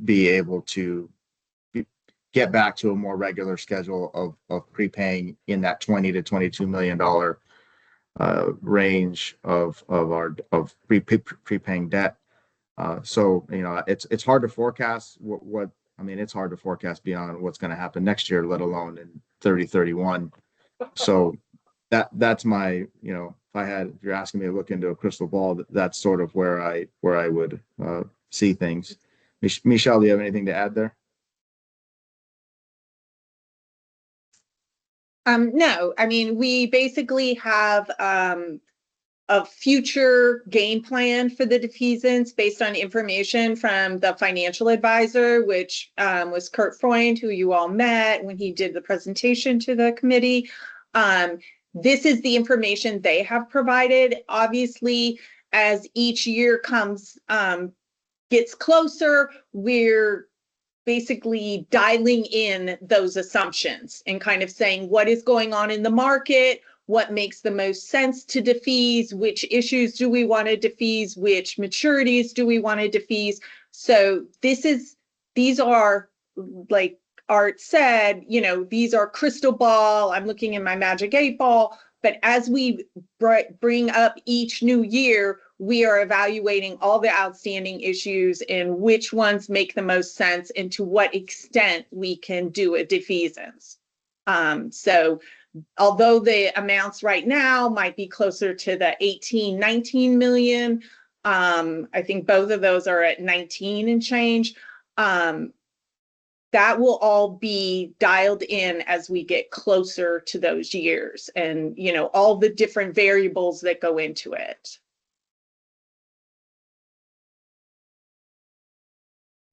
be able to get back to a more regular schedule of prepaying in that $20 to $22 million range of prepaying debt. So it's hard to forecast it's hard to forecast beyond what's going to happen next year, let alone in 3031. So that's my, if you're asking me to look into a crystal ball, that's sort of where I would see things. Michelle, do you have anything to add there? No, we basically have a future game plan for the defeasance based on information from the financial advisor, which was Kurt Freund, who you all met when he did the presentation to the committee. This is the information they have provided. Obviously, as each year gets closer, we're basically dialing in those assumptions and kind of saying what is going on in the market, what makes the most sense to defease, which issues do we want to defease, which maturities do we want to defease. So these are, like Art said, these are crystal ball. I'm looking in my magic 8-ball, but as we bring up each new year, we are evaluating all the outstanding issues and which ones make the most sense and to what extent we can do a defeasance. So although the amounts right now might be closer to the 18, 19 million, I think both of those are at 19 and change. That will all be dialed in as we get closer to those years and, all the different variables that go into it.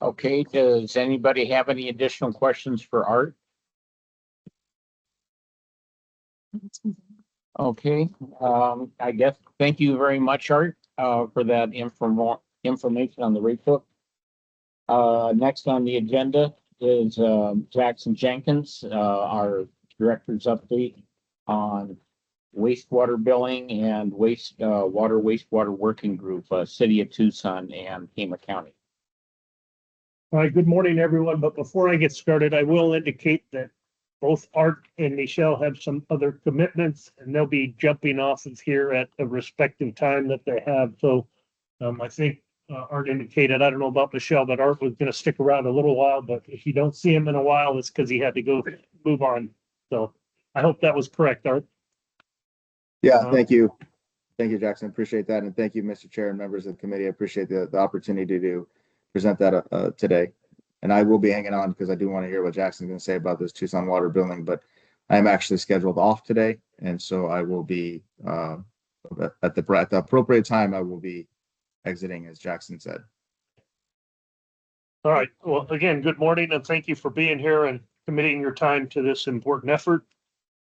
Okay, does anybody have any additional questions for Art? Okay, I guess, thank you very much, Art, for that information on the rate book. Next on the agenda is, Jackson Jenkins, our director's update on wastewater billing and wastewater working group, City of Tucson and Pima County. All right, good morning, everyone. But before I get started, I will indicate that both Art and Michelle have some other commitments, and they'll be jumping off of here at a respective time that they have. So I think Art indicated, I don't know about Michelle, but Art was going to stick around a little while. But if you don't see him in a while, it's because he had to go move on. So I hope that was correct, Art. Yeah, thank you. Thank you, Jackson. Appreciate that. And thank you, Mr. Chair and members of the committee. I appreciate the opportunity to present that today. And I will be hanging on because I do want to hear what Jackson's going to say about this Tucson water billing, but I am actually scheduled off today. And so I will be, at the appropriate time, I will be exiting, as Jackson said. All right. Well, again, good morning and thank you for being here and committing your time to this important effort.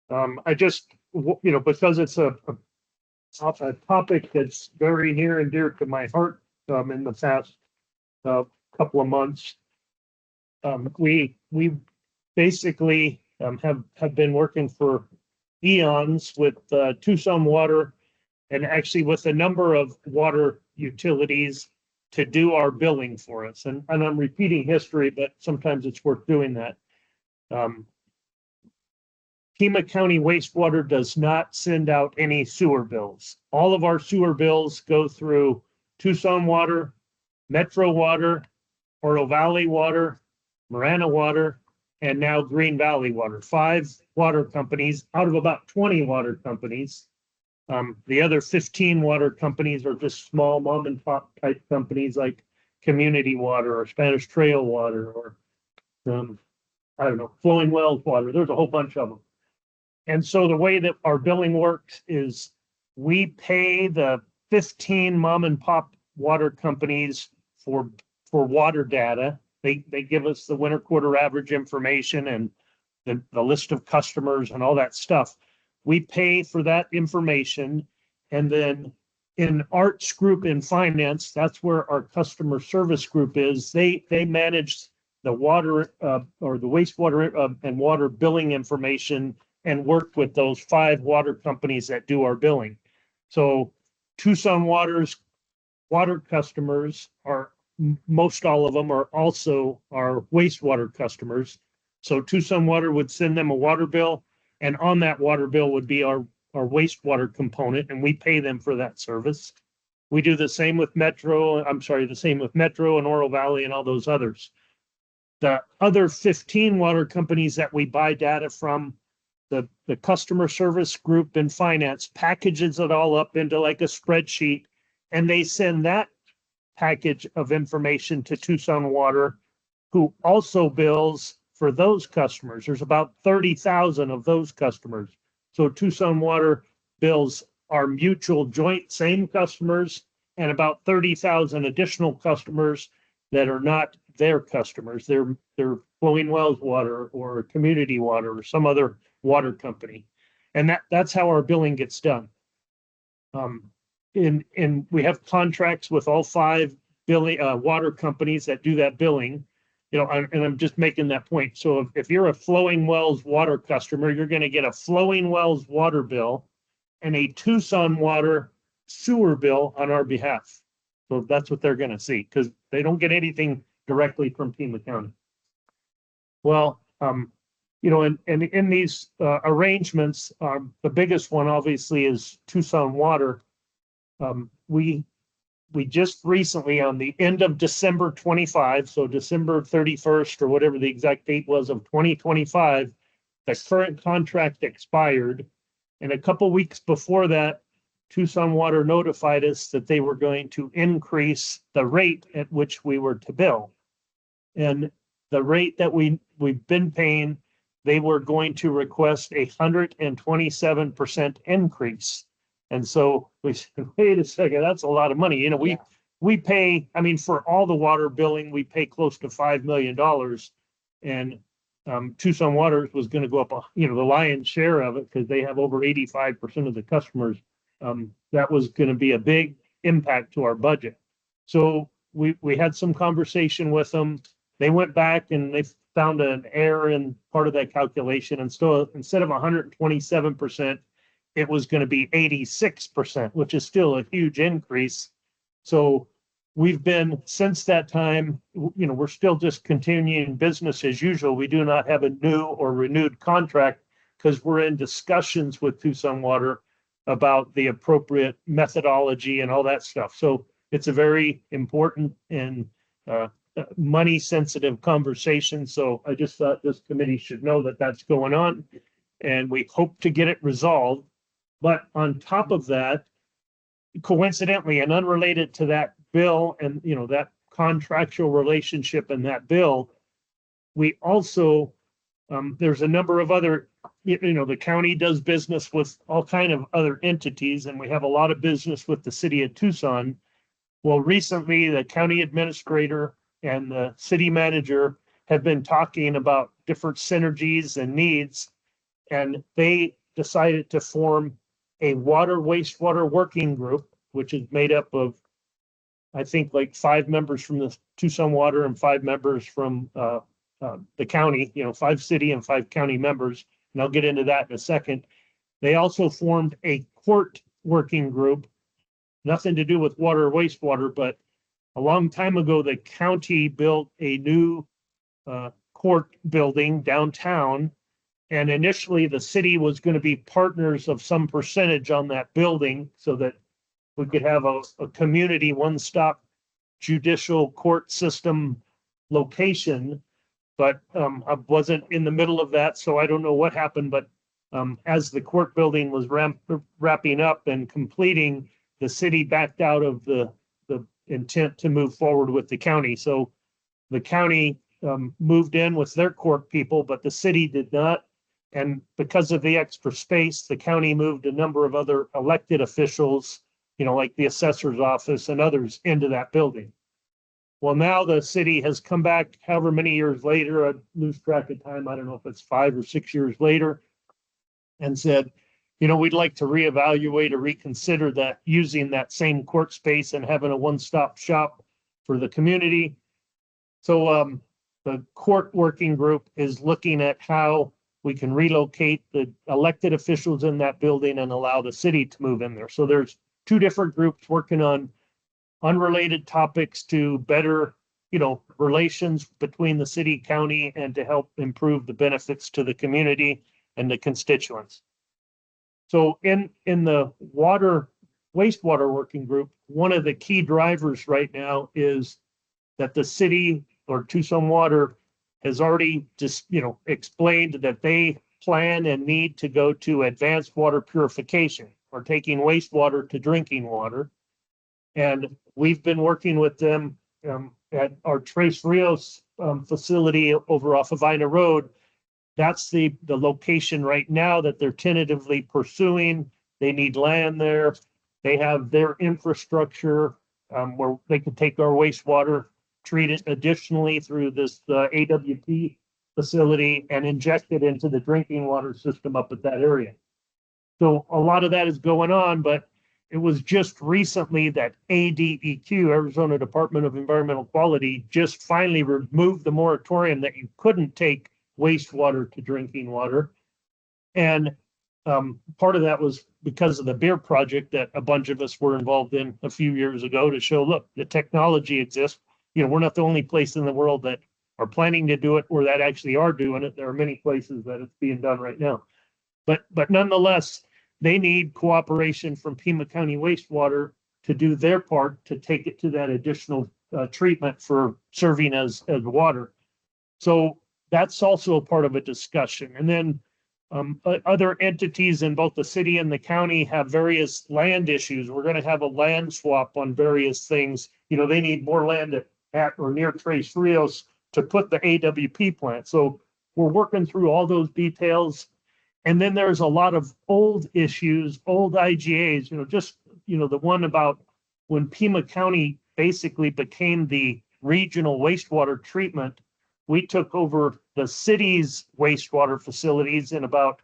I just, because it's a topic that's very near and dear to my heart in the past couple of months. We basically have been working for eons with Tucson Water and actually with a number of water utilities to do our billing for us. And I'm repeating history, but sometimes it's worth doing that. Pima County Wastewater does not send out any sewer bills. All of our sewer bills go through Tucson Water, Metro Water, Oro Valley Water, Marana Water, and now Green Valley Water. 5 water companies out of about 20 water companies. The other 15 water companies are just small mom and pop type companies like Community Water or Spanish Trail Water or I don't know, Flowing Wells Water. There's a whole bunch of them. And so the way that our billing works is we pay the 15 mom and pop water companies for water data. They give us the winter quarter average information and the list of customers and all that stuff. We pay for that information. And then in Art's group in finance, that's where our customer service group is. They manage the water or the wastewater and water billing information and work with those 5 water companies that do our billing. So Tucson Water's water customers are, most all of them are also our wastewater customers. So Tucson Water would send them a water bill, and on that water bill would be our wastewater component, and we pay them for that service. We do the same with Metro and Oro Valley and all those others. The other 15 water companies that we buy data from, the customer service group in finance packages it all up into like a spreadsheet, and they send that package of information to Tucson Water, who also bills for those customers. There's about 30,000 of those customers. So Tucson Water bills our mutual joint same customers and about 30,000 additional customers that are not their customers. They're Flowing Wells Water or Community Water or some other water company. And that's how our billing gets done. And we have contracts with all 5 water companies that do that billing, and I'm just making that point. So if you're a Flowing Wells Water customer, you're going to get a Flowing Wells water bill and a Tucson Water sewer bill on our behalf. So that's what they're going to see because they don't get anything directly from Pima County. Well, and in these arrangements, the biggest one obviously is Tucson Water. We just recently, on the end of December 25, so December 31st or whatever the exact date was of 2025, the current contract expired. And a couple weeks before that, Tucson Water notified us that they were going to increase the rate at which we were to bill. And the rate that we've been paying, they were going to request 127% increase. And so we said, wait a second, that's a lot of money. We pay, for all the water billing, we pay close to $5 million. And Tucson Waters was going to go up, the lion's share of it because they have over 85% of the customers. That was going to be a big impact to our budget. So we had some conversation with them. They went back and they found an error in part of that calculation. And so instead of 127%, it was going to be 86%, which is still a huge increase. So we've been, since that time, we're still just continuing business as usual. We do not have a new or renewed contract because we're in discussions with Tucson Water about the appropriate methodology and all that stuff. So it's a very important and money sensitive conversation. So I just thought this committee should know that that's going on, and we hope to get it resolved. But on top of that, coincidentally and unrelated to that bill and that contractual relationship and that bill, we also there's a number of other, the county does business with all kind of other entities, and we have a lot of business with the city of Tucson. Well, recently the county administrator and the city manager have been talking about different synergies and needs, and they decided to form a wastewater working group, which is made up of, I think, like 5 members from the Tucson Water and 5 members from the county, 5 city and 5 county members. And I'll get into that in a second. They also formed a court working group, nothing to do with water or wastewater, but a long time ago, the county built a new court building downtown. And initially the city was going to be partners of some percentage on that building so that we could have a community one-stop judicial court system location. But I wasn't in the middle of that, so I don't know what happened. But as the court building was wrapping up and completing, the city backed out of the intent to move forward with the county. So the county moved in with their court people, but the city did not. And because of the extra space, the county moved a number of other elected officials, like the assessor's office and others, into that building. Well, now the city has come back however many years later, I lose track of time, I don't know if it's 5 or 6 years later, and said, we'd like to reevaluate or reconsider that, using that same court space and having a one-stop shop for the community. So the court working group is looking at how we can relocate the elected officials in that building and allow the city to move in there. So there's 2 different groups working on unrelated topics to better, relations between the city, county, and to help improve the benefits to the community and the constituents. So in the wastewater working group, one of the key drivers right now is that the city or Tucson Water has already just, explained that they plan and need to go to advanced water purification, or taking wastewater to drinking water. And we've been working with them at our Tres Rios facility over off of Ina Road. That's the location right now that they're tentatively pursuing. They need land there. They have their infrastructure where they could take our wastewater, treat it additionally through this AWP facility, and inject it into the drinking water system up at that area. So a lot of that is going on, but it was just recently that ADEQ, Arizona Department of Environmental Quality, just finally removed the moratorium that you couldn't take wastewater to drinking water. And part of that was because of the beer project that a bunch of us were involved in a few years ago, to show, look, the technology exists. We're not the only place in the world that are planning to do it or that actually are doing it. There are many places that it's being done right now. But nonetheless, they need cooperation from Pima County Wastewater to do their part to take it to that additional treatment for serving as water. So that's also a part of a discussion. And then other entities in both the city and the county have various land issues. We're going to have a land swap on various things. They need more land at or near Tres Rios to put the AWP plant. So we're working through all those details. And then there's a lot of old issues, old IGAs, the one about when Pima County basically became the regional wastewater treatment, we took over the city's wastewater facilities in about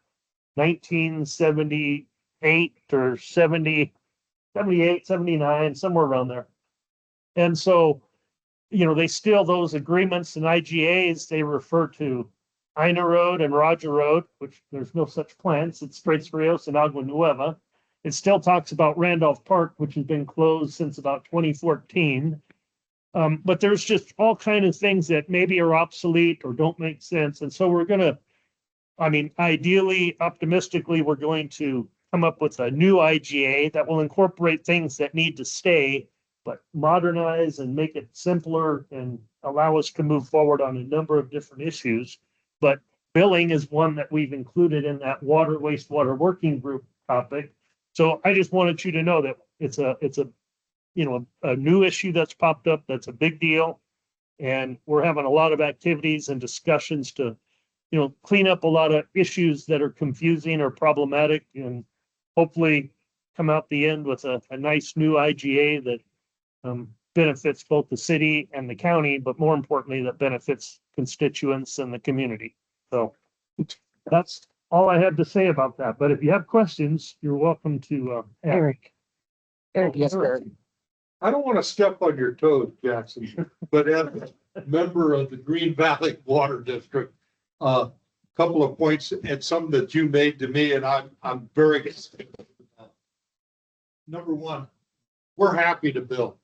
1978 or 70, 78, 79, somewhere around there. And so, they still, those agreements and IGAs, they refer to Ina Road and Roger Road, which there's no such plants. It's Tres Rios and Agua Nueva. It still talks about Randolph Park, which has been closed since about 2014. But there's just all kinds of things that maybe are obsolete or don't make sense. And so we're going to, ideally, optimistically, we're going to come up with a new IGA that will incorporate things that need to stay, but modernize and make it simpler and allow us to move forward on a number of different issues. But billing is one that we've included in that wastewater working group topic. So I just wanted you to know that it's a new issue that's popped up. That's a big deal. And we're having a lot of activities and discussions to, clean up a lot of issues that are confusing or problematic, and hopefully come out the end with a nice new IGA that benefits both the city and the county, but more importantly, that benefits constituents and the community. So that's all I had to say about that. But if you have questions, you're welcome to ask. Eric. Yes, sir. I don't want to step on your toes, Jackson, but as a member of the Green Valley Water District, a couple of points and some that you made to me, and I'm very excited about. Number one, we're happy to bill.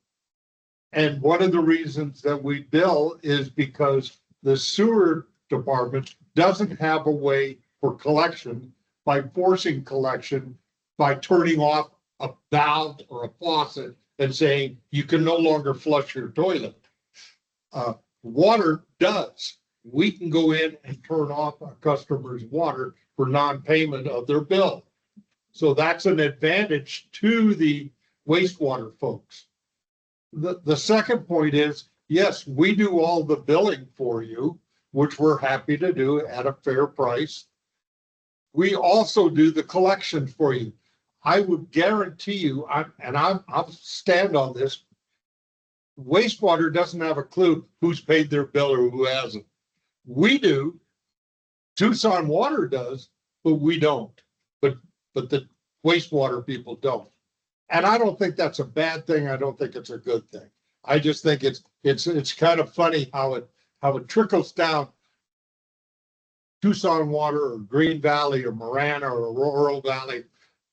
And one of the reasons that we bill is because the sewer department doesn't have a way for collection by forcing collection by turning off a valve or a faucet and saying you can no longer flush your toilet. Water does. We can go in and turn off a customer's water for non-payment of their bill. So that's an advantage to the wastewater folks. The second point is, yes, we do all the billing for you, which we're happy to do at a fair price. We also do the collection for you. I would guarantee you, I'll stand on this, wastewater doesn't have a clue who's paid their bill or who hasn't. We do, Tucson Water does, but we don't. But the wastewater people don't. And I don't think that's a bad thing. I don't think it's a good thing. I just think it's kind of funny how it trickles down. Tucson Water or Green Valley or Marana or Aurora Valley,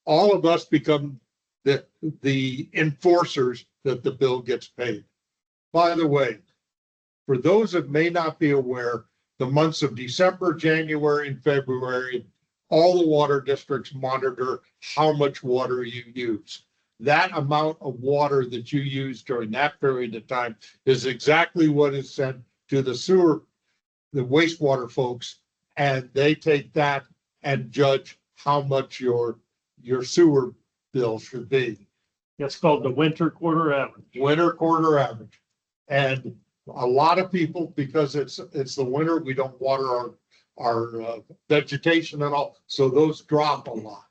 all of us become the enforcers that the bill gets paid. By the way, for those that may not be aware, the months of December, January, and February, all the water districts monitor how much water you use. That amount of water that you use during that period of time is exactly what is sent to the wastewater folks, and they take that and judge how much your sewer bill should be. It's called the winter quarter average. Winter quarter average. And a lot of people, because it's the winter, we don't water our vegetation and all, so those drop a lot.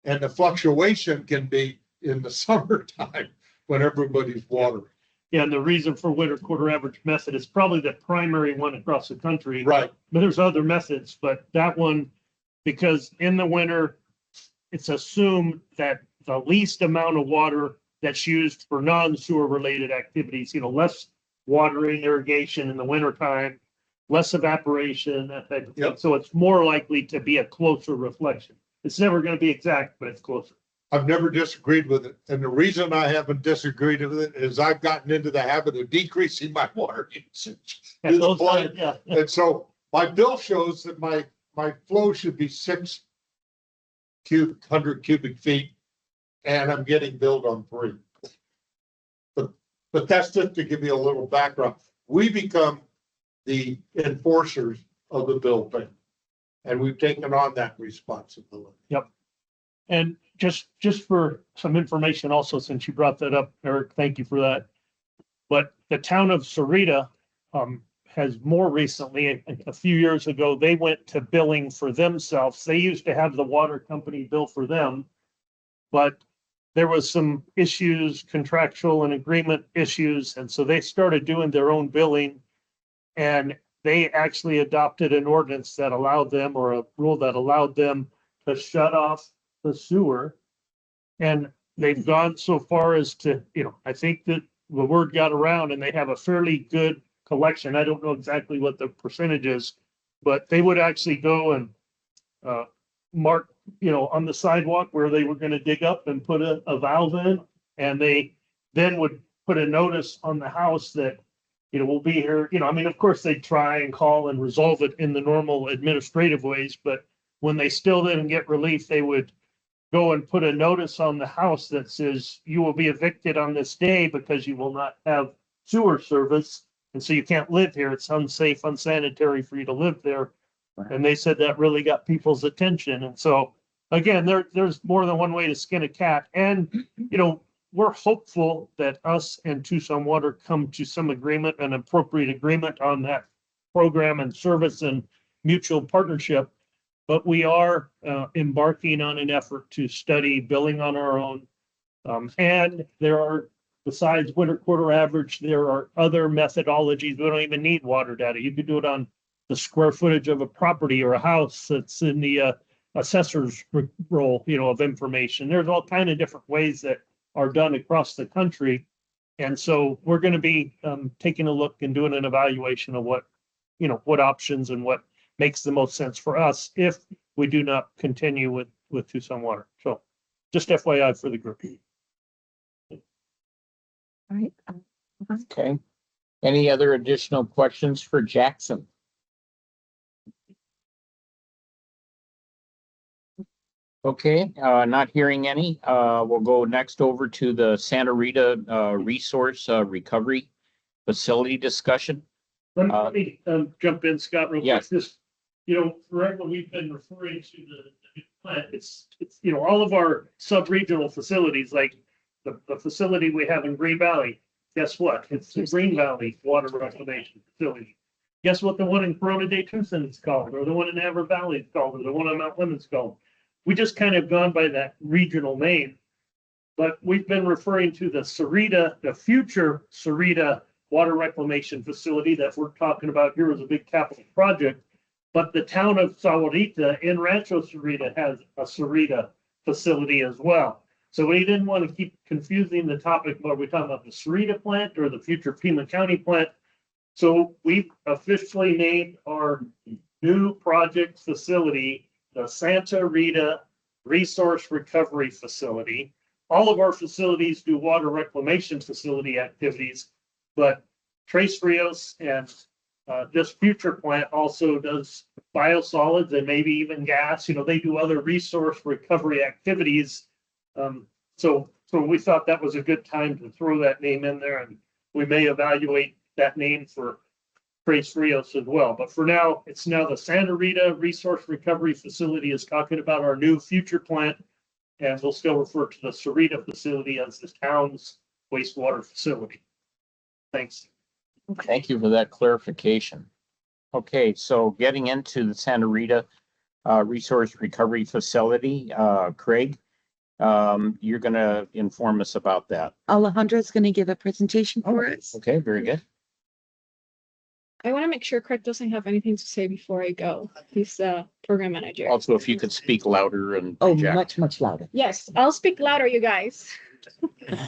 And the fluctuation can be in the summertime when everybody's watering. Yeah, and the reason for winter quarter average method is probably the primary one across the country. Right. But there's other methods, but that one, because in the winter, it's assumed that the least amount of water that's used for non-sewer related activities, less watering, irrigation in the wintertime, less evaporation, that type of thing. Yep. So it's more likely to be a closer reflection. It's never going to be exact, but it's closer. I've never disagreed with it. And the reason I haven't disagreed with it is I've gotten into the habit of decreasing my water usage. And those times, yeah. And so my bill shows that my flow should be 600 cubic feet, and I'm getting billed on 3. But that's just to give you a little background. We become the enforcers of the bill payment, and we've taken on that responsibility. Yep. And just for some information also, since you brought that up, Eric, thank you for that. But the town of Sarita has more recently, a few years ago, they went to billing for themselves. They used to have the water company bill for them, but there was some issues, contractual and agreement issues. And so they started doing their own billing, and they actually adopted an ordinance that allowed them, or a rule that allowed them to shut off the sewer. And they've gone so far as to, I think that the word got around and they have a fairly good collection. I don't know exactly what the percentage is, but they would actually go and mark, on the sidewalk where they were going to dig up and put a valve in. And they then would put a notice on the house that, we'll be here. Of course, they'd try and call and resolve it in the normal administrative ways, but when they still didn't get relief, they would go and put a notice on the house that says you will be evicted on this day because you will not have sewer service. And so you can't live here. It's unsafe, unsanitary for you to live there. And they said that really got people's attention. And so again, there's more than one way to skin a cat. And, we're hopeful that us and Tucson Water come to some agreement, an appropriate agreement on that program and service and mutual partnership. But we are embarking on an effort to study billing on our own. And there are, besides winter quarter average, there are other methodologies. We don't even need water data. You could do it on the square footage of a property or a house that's in the assessor's role, of information. There's all kind of different ways that are done across the country. And so we're going to be taking a look and doing an evaluation of what options and what makes the most sense for us if we do not continue with Tucson Water. So just FYI for the group. All right. Okay. Any other additional questions for Jackson? Okay, not hearing any. We'll go next over to the Santa Rita Resource Recovery Facility discussion. Let me jump in, Scott, real quick. Yes. Just, forever we've been referring to the new plant. It's all of our sub-regional facilities, like the facility we have in Green Valley. Guess what? It's the Green Valley Water Reclamation Facility. Guess what the one in Corona de Tucson is called, or the one in Amber Valley is called, or the one on Mount Lemon's called. We just kind of gone by that regional name, but we've been referring to the Sarita, the future Sarita Water Reclamation Facility that we're talking about here as a big capital project. But the town of Sahuarita in Rancho Sarita has a Sarita facility as well. So we didn't want to keep confusing the topic. Are we talking about the Sarita plant or the future Pima County plant? So we've officially named our new project facility the Santa Rita Resource Recovery Facility. All of our facilities do water reclamation facility activities, but Tres Rios and this future plant also does biosolids and maybe even gas. They do other resource recovery activities. So we thought that was a good time to throw that name in there, and we may evaluate that name for Tres Rios as well. But for now, it's now the Santa Rita Resource Recovery Facility is talking about our new future plant, and we'll still refer to the Sarita facility as the town's wastewater facility. Thanks. Thank you for that clarification. Okay, so getting into the Santa Rita Resource Recovery Facility, Craig, you're going to inform us about that. Alejandra is going to give a presentation for us. Okay, very good. I want to make sure Craig doesn't have anything to say before I go. He's the program manager. Also, if you could speak louder and Oh, project. much louder. Yes, I'll speak louder, you guys.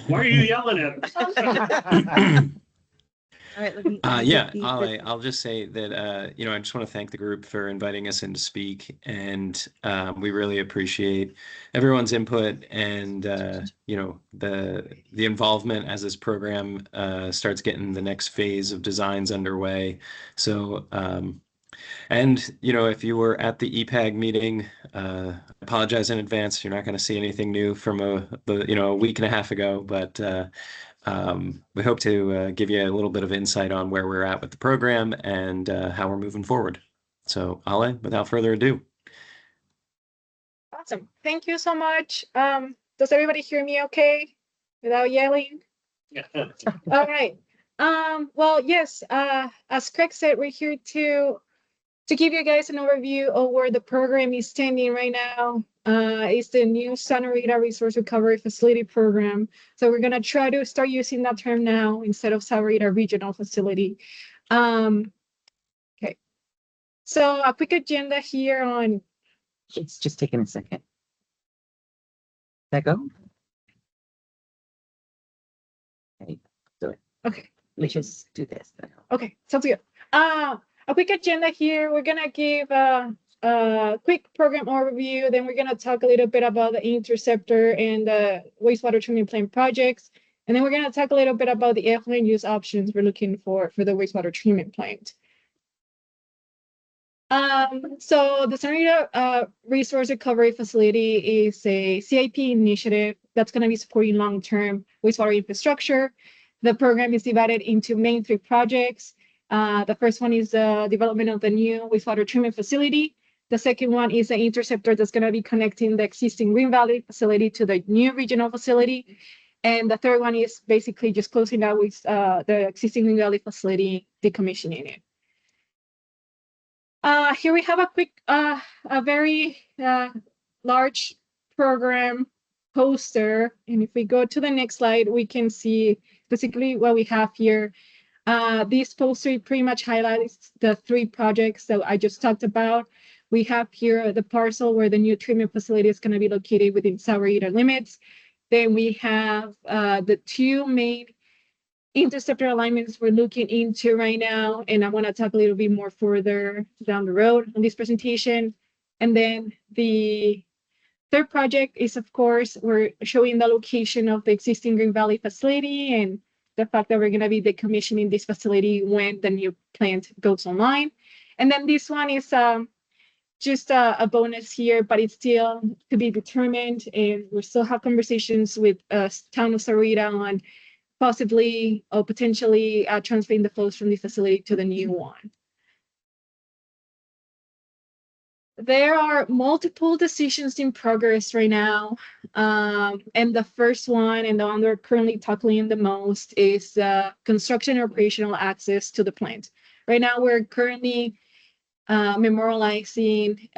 Why are you yelling at us? All right. Let me. Yeah, I'll just say that, I just want to thank the group for inviting us in to speak, and we really appreciate everyone's input and, the involvement as this program starts getting the next phase of designs underway. So, if you were at the EPAG meeting, apologize in advance. You're not going to see anything new from a week and a half ago, but we hope to give you a little bit of insight on where we're at with the program and how we're moving forward. So, Ale, without further ado. Awesome. Thank you so much. Does everybody hear me okay without yelling? All right. Well, yes, as Craig said, we're here to give you guys an overview of where the program is standing right now. It's the new Santa Rita Resource Recovery Facility program. So we're going to try to start using that term now instead of Santa Rita Regional Facility. Okay. So a quick agenda here on, It's just taking a second. That go? Okay, do it. okay. Let's just do this. then. Okay, sounds good. A quick agenda here. We're gonna give a quick program overview. Then we're gonna talk a little bit about the interceptor and the wastewater treatment plant projects. And then we're gonna talk a little bit about the effluent use options we're looking for the wastewater treatment plant. So the Senator Resource Recovery Facility is a CIP initiative that's gonna be supporting long-term wastewater infrastructure. The program is divided into main 3 projects. The first one is the development of the new wastewater treatment facility. The second one is the interceptor that's going to be connecting the existing Green Valley facility to the new regional facility. And the third one is basically just closing out with the existing Green Valley facility, decommissioning it. Here we have a quick, a very large program poster. And if we go to the next slide, we can see basically what we have here. This poster pretty much highlights the 3 projects that I just talked about. We have here the parcel where the new treatment facility is going to be located within Sahuarita limits. Then we have the 2 main interceptor alignments we're looking into right now, and I want to talk a little bit more further down the road on this presentation. And then the 3rd project is, of course, we're showing the location of the existing Green Valley facility and the fact that we're going to be decommissioning this facility when the new plant goes online. And then this one is just a bonus here, but it's still to be determined. And we still have conversations with town of Sahuarita on possibly or potentially transferring the flows from the facility to the new one. There are multiple decisions in progress right now. And the first one, and the one we're currently tackling the most, is construction and operational access to the plant. Right now, we're currently memorializing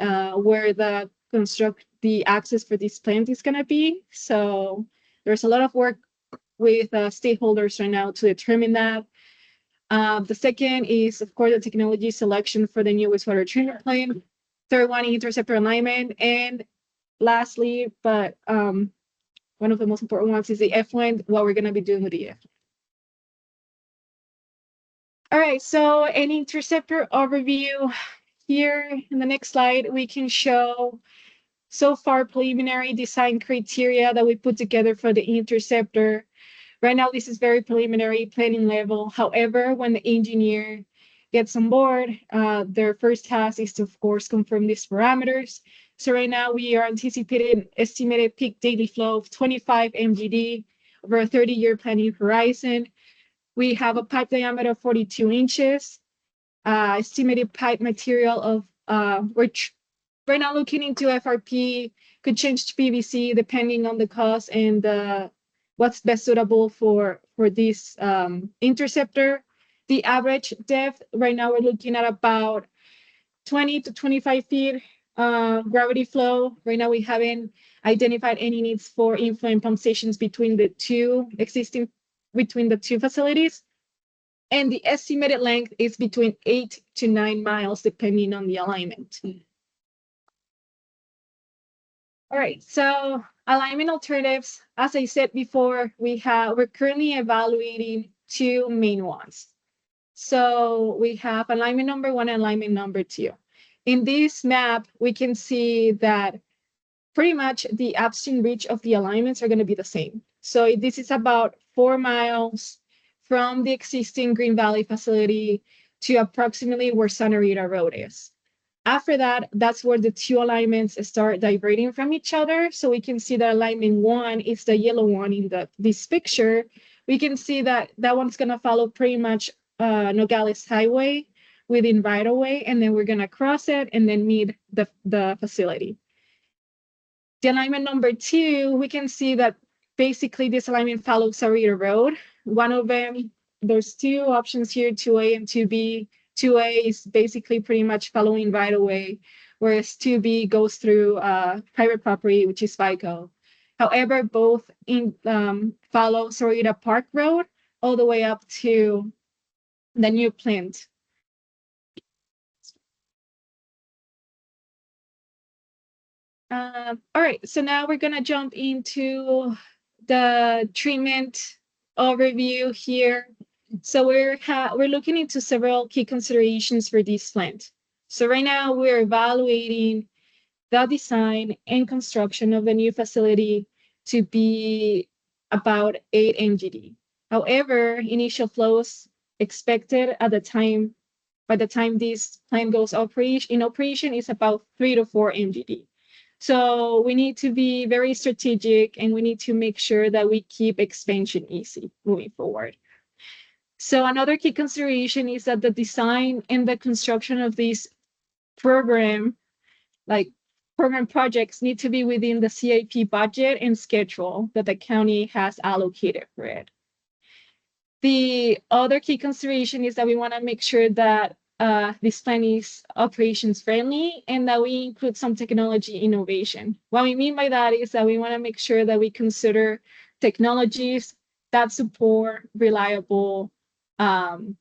where the access for this plant is going to be. So there's a lot of work with stakeholders right now to determine that. The second is, of course, the technology selection for the new wastewater treatment plant. Third one, interceptor alignment. And lastly, but one of the most important ones is the effluent, what we're going to be doing with the effluent. All right, so an interceptor overview. Here in the next slide, we can show so far preliminary design criteria that we put together for the interceptor. Right now, this is very preliminary planning level. However, when the engineer gets on board, their first task is to, of course, confirm these parameters. So right now we are anticipating estimated peak daily flow of 25 MGD over a 30-year planning horizon. We have a pipe diameter of 42 inches, estimated pipe material of, which right now looking into FRP, could change to PVC depending on the cost and what's best suitable for this interceptor. The average depth, right now we're looking at about 20 to 25 feet gravity flow. Right now we haven't identified any needs for influent pump stations between the 2 facilities. And the estimated length is between 8 to 9 miles, depending on the alignment. All right, so alignment alternatives. As I said before, we're currently evaluating 2 main ones. So we have alignment number 1 and alignment number 2. In this map, we can see that pretty much the upstream reach of the alignments are going to be the same. So this is about 4 miles from the existing Green Valley facility to approximately where Sahuarita Road is. After that, that's where the 2 alignments start diverting from each other. So we can see that alignment 1 is the yellow one in this picture. We can see that that one's going to follow pretty much Nogales Highway within right of way, and then we're going to cross it and then meet the facility. The alignment number 2, we can see that basically this alignment follows Sahuarita Road. One of them, there's 2 options here, 2A and 2B. 2A is basically pretty much following right of way, whereas 2B goes through private property, which is FICO. However, both follow Sahuarita Park Road all the way up to the new plant. All right, so now we're gonna jump into the treatment overview here. So we're looking into several key considerations for this plant. So right now we're evaluating the design and construction of the new facility to be about 8 MGD. However, initial flows expected at the time, by the time this plant goes in operation is about 3 to 4 MGD. So we need to be very strategic and we need to make sure that we keep expansion easy moving forward. So another key consideration is that the design and the construction of this program, like program projects, need to be within the CIP budget and schedule that the county has allocated for it. The other key consideration is that we want to make sure that this plan is operations friendly and that we include some technology innovation. What we mean by that is that we want to make sure that we consider technologies that support reliable and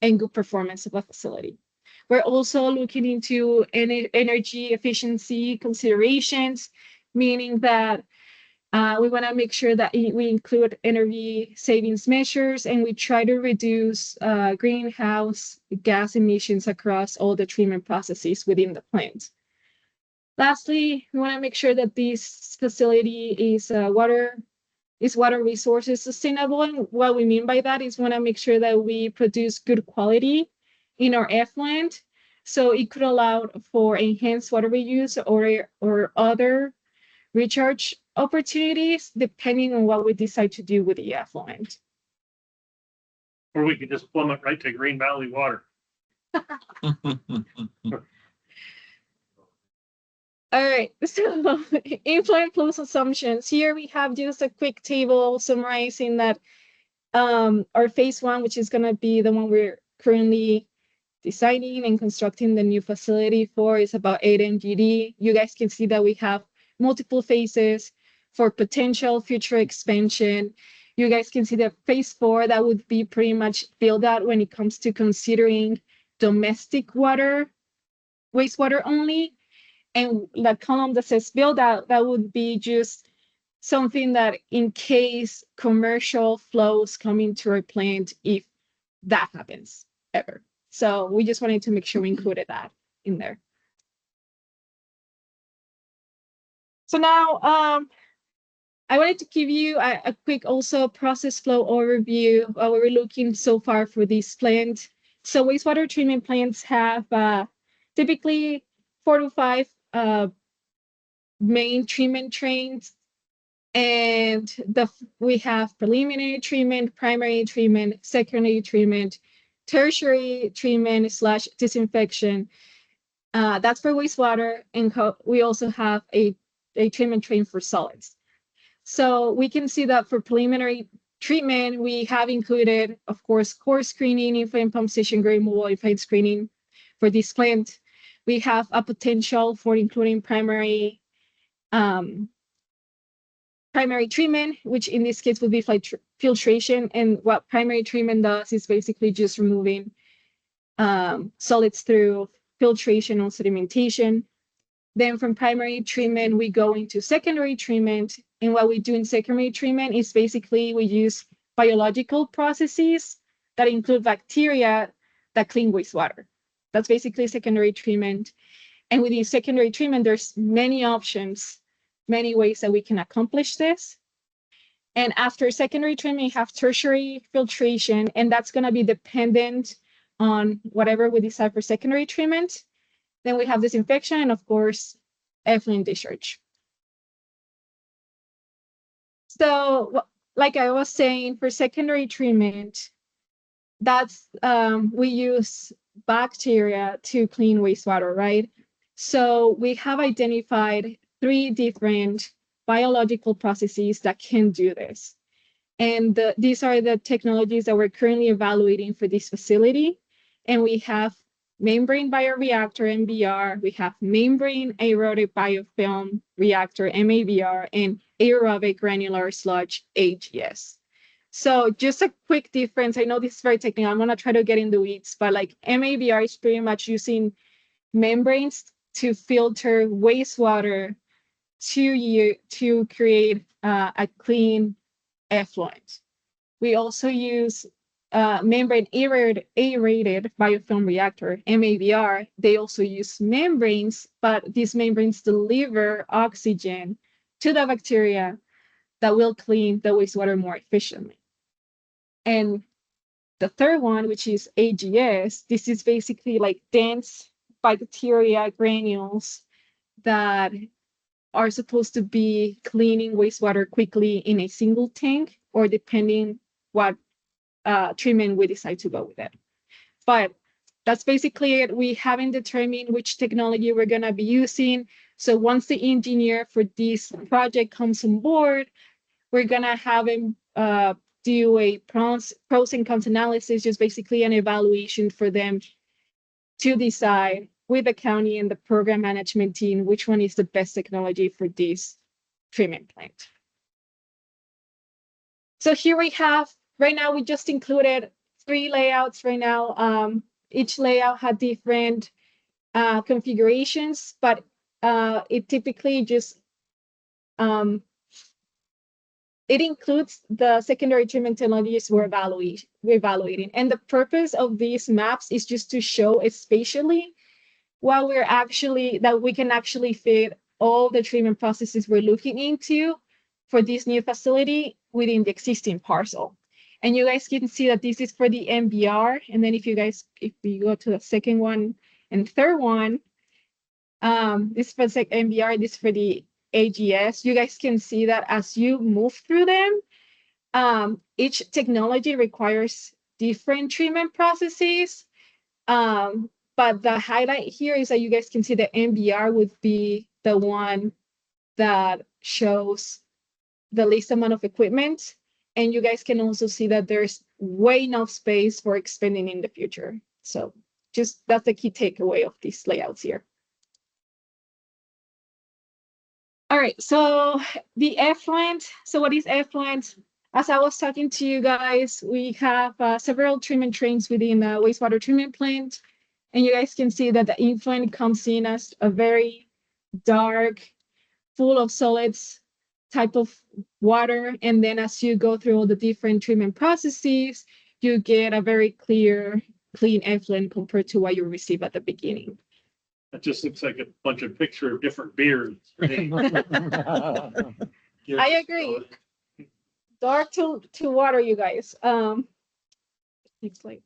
good performance of a facility. We're also looking into energy efficiency considerations, meaning that we want to make sure that we include energy savings measures and we try to reduce greenhouse gas emissions across all the treatment processes within the plant. Lastly, we want to make sure that this facility is water resources sustainable. And what we mean by that is we want to make sure that we produce good quality in our effluent. So it could allow for enhanced water reuse or other recharge opportunities depending on what we decide to do with the effluent. Or we could just plumb it right to Green Valley water. All right, so influent flows assumptions. Here we have just a quick table summarizing that our phase one, which is going to be the one we're currently designing and constructing the new facility for, is about 8 MGD. You guys can see that we have multiple phases for potential future expansion. You guys can see that phase 4, that would be pretty much build out when it comes to considering domestic water, wastewater only. And the column that says build out, that would be just something that in case commercial flows come into our plant, if that happens ever. So we just wanted to make sure we included that in there. So now I wanted to give you a quick also process flow overview of what we're looking so far for this plant. So wastewater treatment plants have typically 4 to 5 main treatment trains, and we have preliminary treatment, primary treatment, secondary treatment, tertiary treatment / disinfection. That's for wastewater, and we also have a treatment train for solids. So we can see that for preliminary treatment, we have included, of course, core screening, inflame pump station grade mobile inflame screening for this plant. We have a potential for including primary treatment, which in this case would be filtration. And what primary treatment does is basically just removing solids through filtration or sedimentation. Then from primary treatment, we go into secondary treatment. And what we do in secondary treatment is basically we use biological processes that include bacteria that clean wastewater. That's basically secondary treatment. And within secondary treatment, there's many options, many ways that we can accomplish this. And after secondary treatment, you have tertiary filtration, and that's going to be dependent on whatever we decide for secondary treatment. Then we have disinfection and, of course, effluent discharge. So, like I was saying, for secondary treatment, that's we use bacteria to clean wastewater, right? So we have identified 3 different biological processes that can do this. And these are the technologies that we're currently evaluating for this facility. And we have membrane bioreactor, MBR, we have membrane aerobic biofilm reactor, MABR, and aerobic granular sludge, AGS. So just a quick difference. I know this is very technical. I'm going to try to get in the weeds, but like MABR is pretty much using membranes to filter wastewater to create a clean effluent. We also use membrane aerated biofilm reactor, MABR. They also use membranes, but these membranes deliver oxygen to the bacteria that will clean the wastewater more efficiently. And the third one, which is AGS, this is basically like dense bacteria granules that are supposed to be cleaning wastewater quickly in a single tank, or depending what treatment we decide to go with it. But that's basically it. We haven't determined which technology we're going to be using. So once the engineer for this project comes on board, we're going to have him do a pros and cons analysis, just basically an evaluation for them to decide with the county and the program management team which one is the best technology for this treatment plant. So here we have, right now we just included 3 layouts right now. Each layout had different configurations, but it typically just it includes the secondary treatment technologies we're evaluating. And the purpose of these maps is just to show spatially what that we can actually fit all the treatment processes we're looking into for this new facility within the existing parcel. And you guys can see that this is for the MBR. And then if you go to the second one and third one, this is for the MBR, this is for the AGS. You guys can see that as you move through them, each technology requires different treatment processes. But the highlight here is that you guys can see the MBR would be the one that shows the least amount of equipment. And you guys can also see that there's way enough space for expanding in the future. So just that's the key takeaway of these layouts here. All right, so the effluent. So what is effluent? As I was talking to you guys, we have several treatment trains within the wastewater treatment plant. And you guys can see that the effluent comes in as a very dark, full of solids type of water. And then as you go through all the different treatment processes, you get a very clear, clean effluent compared to what you receive at the beginning. That just looks like a bunch of picture of different beers. I agree. Dark to water, you guys. Next slide.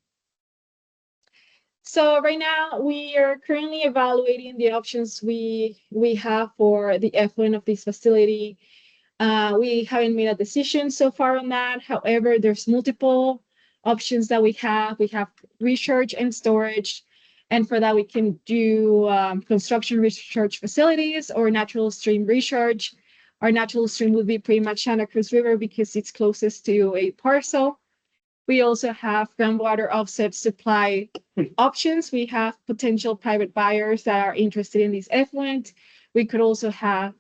So right now we are currently evaluating the options we have for the effluent of this facility. We haven't made a decision so far on that. However, there's multiple options that we have. We have research and storage. And for that, we can do construction research facilities or natural stream research. Our natural stream would be pretty much Santa Cruz River because it's closest to a parcel. We also have groundwater offset supply options. We have potential private buyers that are interested in this effluent. We could also have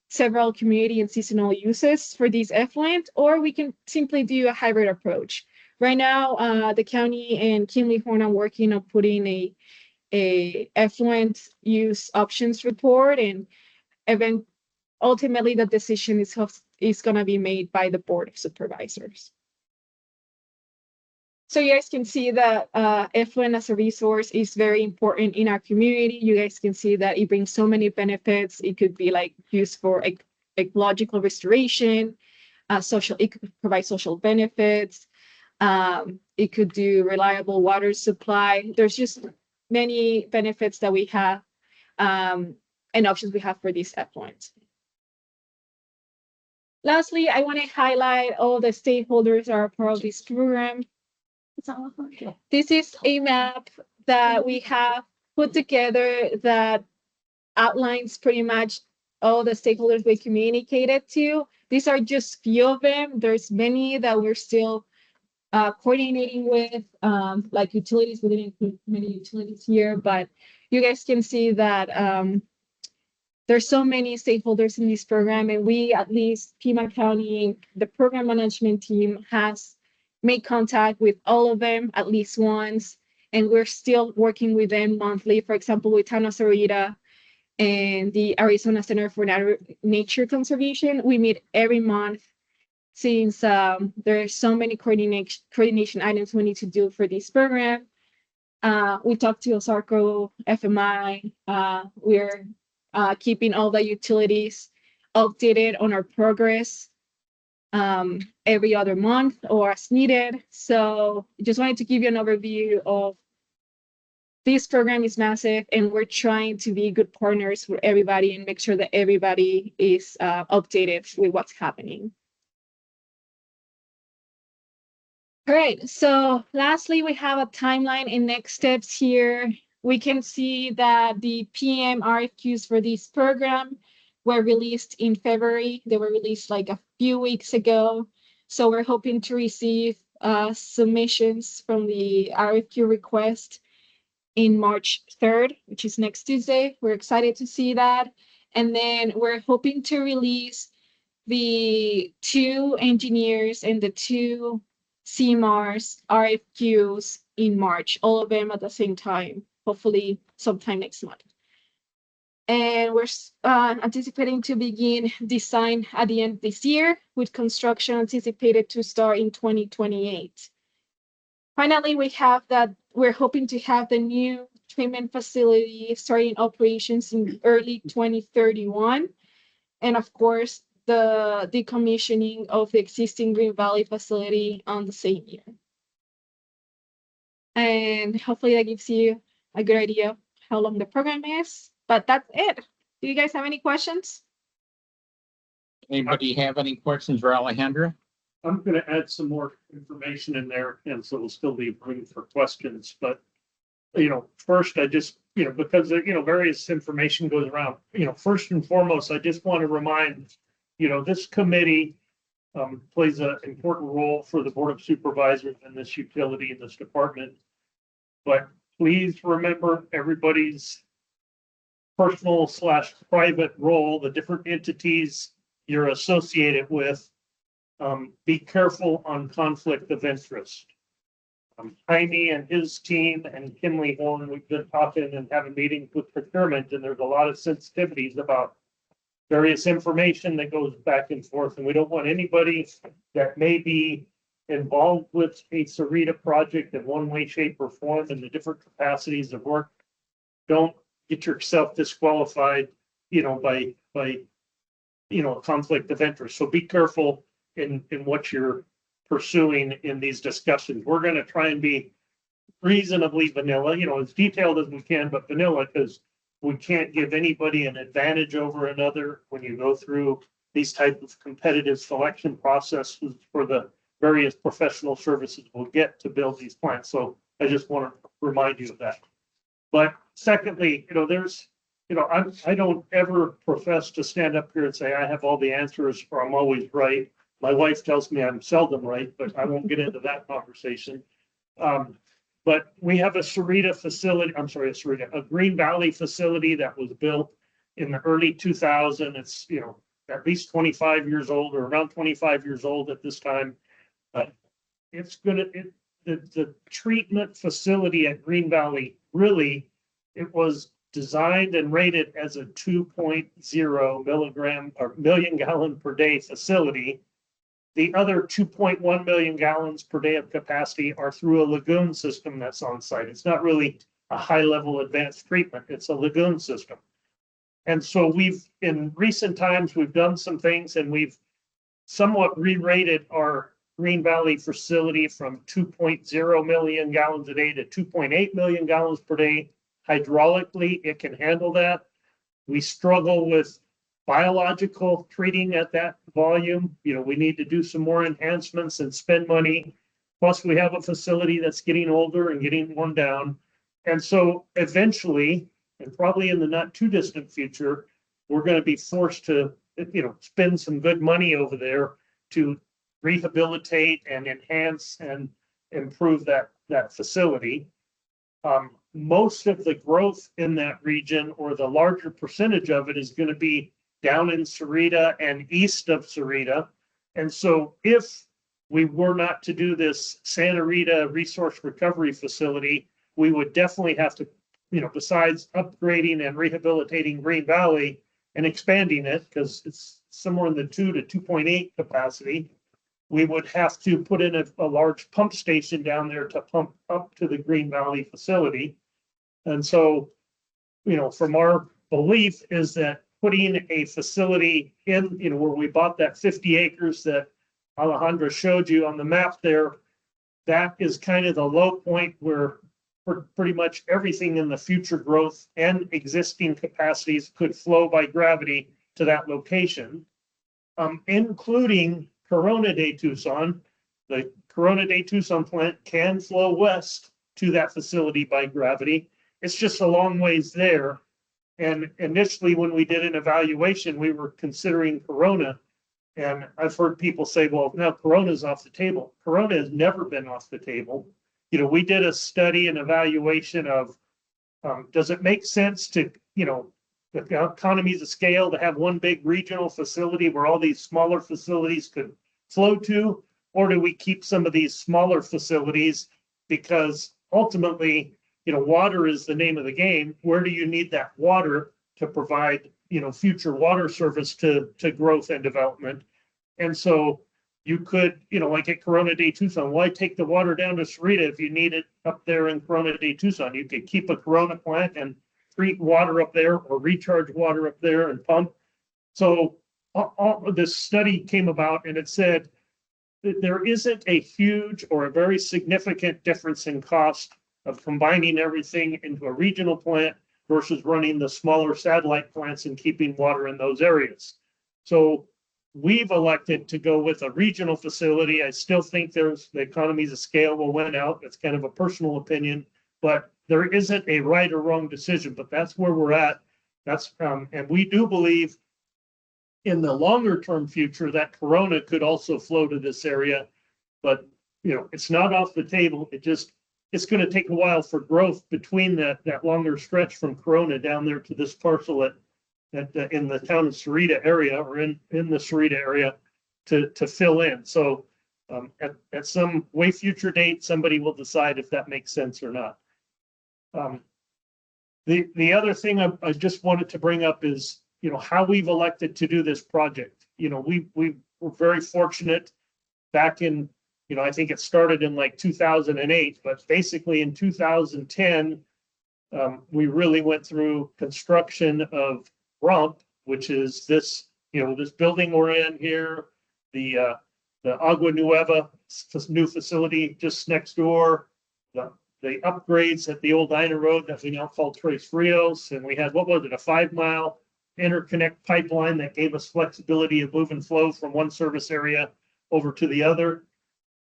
several community and seasonal uses for this effluent, or we can simply do a hybrid approach. Right now, the county and Kinley Horn are working on putting a effluent use options report, and ultimately the decision is going to be made by the Board of Supervisors. So you guys can see that effluent as a resource is very important in our community. You guys can see that it brings so many benefits. It could be like used for ecological restoration, it could provide social benefits. It could do reliable water supply. There's just many benefits that we have and options we have for these effluents. Lastly, I want to highlight all the stakeholders that are part of this program. This is a map that we have put together that outlines pretty much all the stakeholders we communicated to. These are just few of them. There's many that we're still coordinating with, like utilities. We didn't include many utilities here, but you guys can see that there's so many stakeholders in this program, and we, at least Pima County, the program management team has made contact with all of them at least once, and we're still working with them monthly. For example, with Town of Sarita and the Arizona Center for Nature Conservation, we meet every month since there are so many coordination items we need to do for this program. We talked to Osarco, FMI. We're keeping all the utilities updated on our progress every other month or as needed. So just wanted to give you an overview of this program is massive, and we're trying to be good partners for everybody and make sure that everybody is updated with what's happening. All right, so lastly, we have a timeline and next steps here. We can see that the PM RFQs for this program were released in February. They were released like a few weeks ago. So we're hoping to receive submissions from the RFQ request in March 3rd, which is next Tuesday. We're excited to see that. And then we're hoping to release the 2 engineers and the 2 CMARs RFQs in March, all of them at the same time, hopefully sometime next month. And we're anticipating to begin design at the end of this year, with construction anticipated to start in 2028. Finally, we're hoping to have the new treatment facility starting operations in early 2031. And of course, the decommissioning of the existing Green Valley facility on the same year. And hopefully that gives you a good idea of how long the program is, but that's it. Do you guys have any questions? Anybody have any questions for Alejandra? I'm gonna add some more information in there, and so we'll still leave room for questions, but first I just, because various information goes around, first and foremost, I just want to remind, this committee plays an important role for the Board of Supervisors in this utility, in this department. But please remember everybody's personal/private role, the different entities you're associated with. Be careful on conflict of interest. Jaime and his team and Kimley Horn, we've been talking and having meetings with procurement, and there's a lot of sensitivities about various information that goes back and forth, and we don't want anybody that may be involved with a Sarita project in one way, shape, or form in the different capacities of work. Don't get yourself disqualified, by conflict of interest. So be careful in what you're pursuing in these discussions. We're going to try and be reasonably vanilla, as detailed as we can, but vanilla, because we can't give anybody an advantage over another when you go through these type of competitive selection processes for the various professional services we'll get to build these plants. So I just want to remind you of that. But secondly, I don't ever profess to stand up here and say I have all the answers or I'm always right. My wife tells me I'm seldom right, but I won't get into that conversation. But we have a Sarita facility, a Green Valley facility that was built in the early 2000s. It's, at least 25 years old or around 25 years old at this time. It's the treatment facility at Green Valley, really, it was designed and rated as a 2.0 milligram or million gallon per day facility. The other 2.1 million gallons per day of capacity are through a lagoon system that's on site. It's not really a high level advanced treatment. It's a lagoon system. And so in recent times, we've done some things and we've somewhat re-rated our Green Valley facility from 2.0 million gallons a day to 2.8 million gallons per day. Hydraulically, it can handle that. We struggle with biological treating at that volume. We need to do some more enhancements and spend money. Plus, we have a facility that's getting older and getting worn down. And so eventually, and probably in the not too distant future, we're going to be forced to, spend some good money over there to rehabilitate and enhance and improve that facility. Most of the growth in that region, or the larger percentage of it, is going to be down in Sarita and east of Sarita. And so if we were not to do this Santa Rita Resource Recovery Facility, we would definitely have to, besides upgrading and rehabilitating Green Valley and expanding it, because it's somewhere in the 2 to 2.8 capacity, we would have to put in a large pump station down there to pump up to the Green Valley facility. And so, from our belief is that putting a facility in, where we bought that 50 acres that Alejandra showed you on the map there, that is kind of the low point where pretty much everything in the future growth and existing capacities could flow by gravity to that location, including Corona de Tucson. The Corona de Tucson plant can flow west to that facility by gravity. It's just a long ways there. And initially, when we did an evaluation, we were considering Corona. And I've heard people say, well, now Corona's off the table. Corona has never been off the table. We did a study and evaluation of, does it make sense to, the economies of scale to have one big regional facility where all these smaller facilities could flow to? Or do we keep some of these smaller facilities? Because ultimately, water is the name of the game. Where do you need that water to provide, future water service to growth and development? And so you could, like at Corona de Tucson, why take the water down to Sarita if you need it up there in Corona de Tucson? You could keep a Corona plant and treat water up there or recharge water up there and pump. So all this study came about, and it said that there isn't a huge or a very significant difference in cost of combining everything into a regional plant versus running the smaller satellite plants and keeping water in those areas. So we've elected to go with a regional facility. I still think the economies of scale will win out. That's kind of a personal opinion, but there isn't a right or wrong decision, but that's where we're at. That's and we do believe in the longer term future that Corona could also flow to this area, but it's not off the table. It's going to take a while for growth between that longer stretch from Corona down there to this parcel in the town of Sarita area, or in the Sarita area, to fill in. So at some way future date, somebody will decide if that makes sense or not. The other thing I just wanted to bring up is, how we've elected to do this project. We were very fortunate back in, I think it started in like 2008, but basically in 2010, we really went through construction of RUMP, which is this, this building we're in here, the Agua Nueva new facility just next door, the upgrades at the old Ina Road that we now call Tres Rios, and we had, what was it, a 5-mile interconnect pipeline that gave us flexibility of move and flow from one service area over to the other.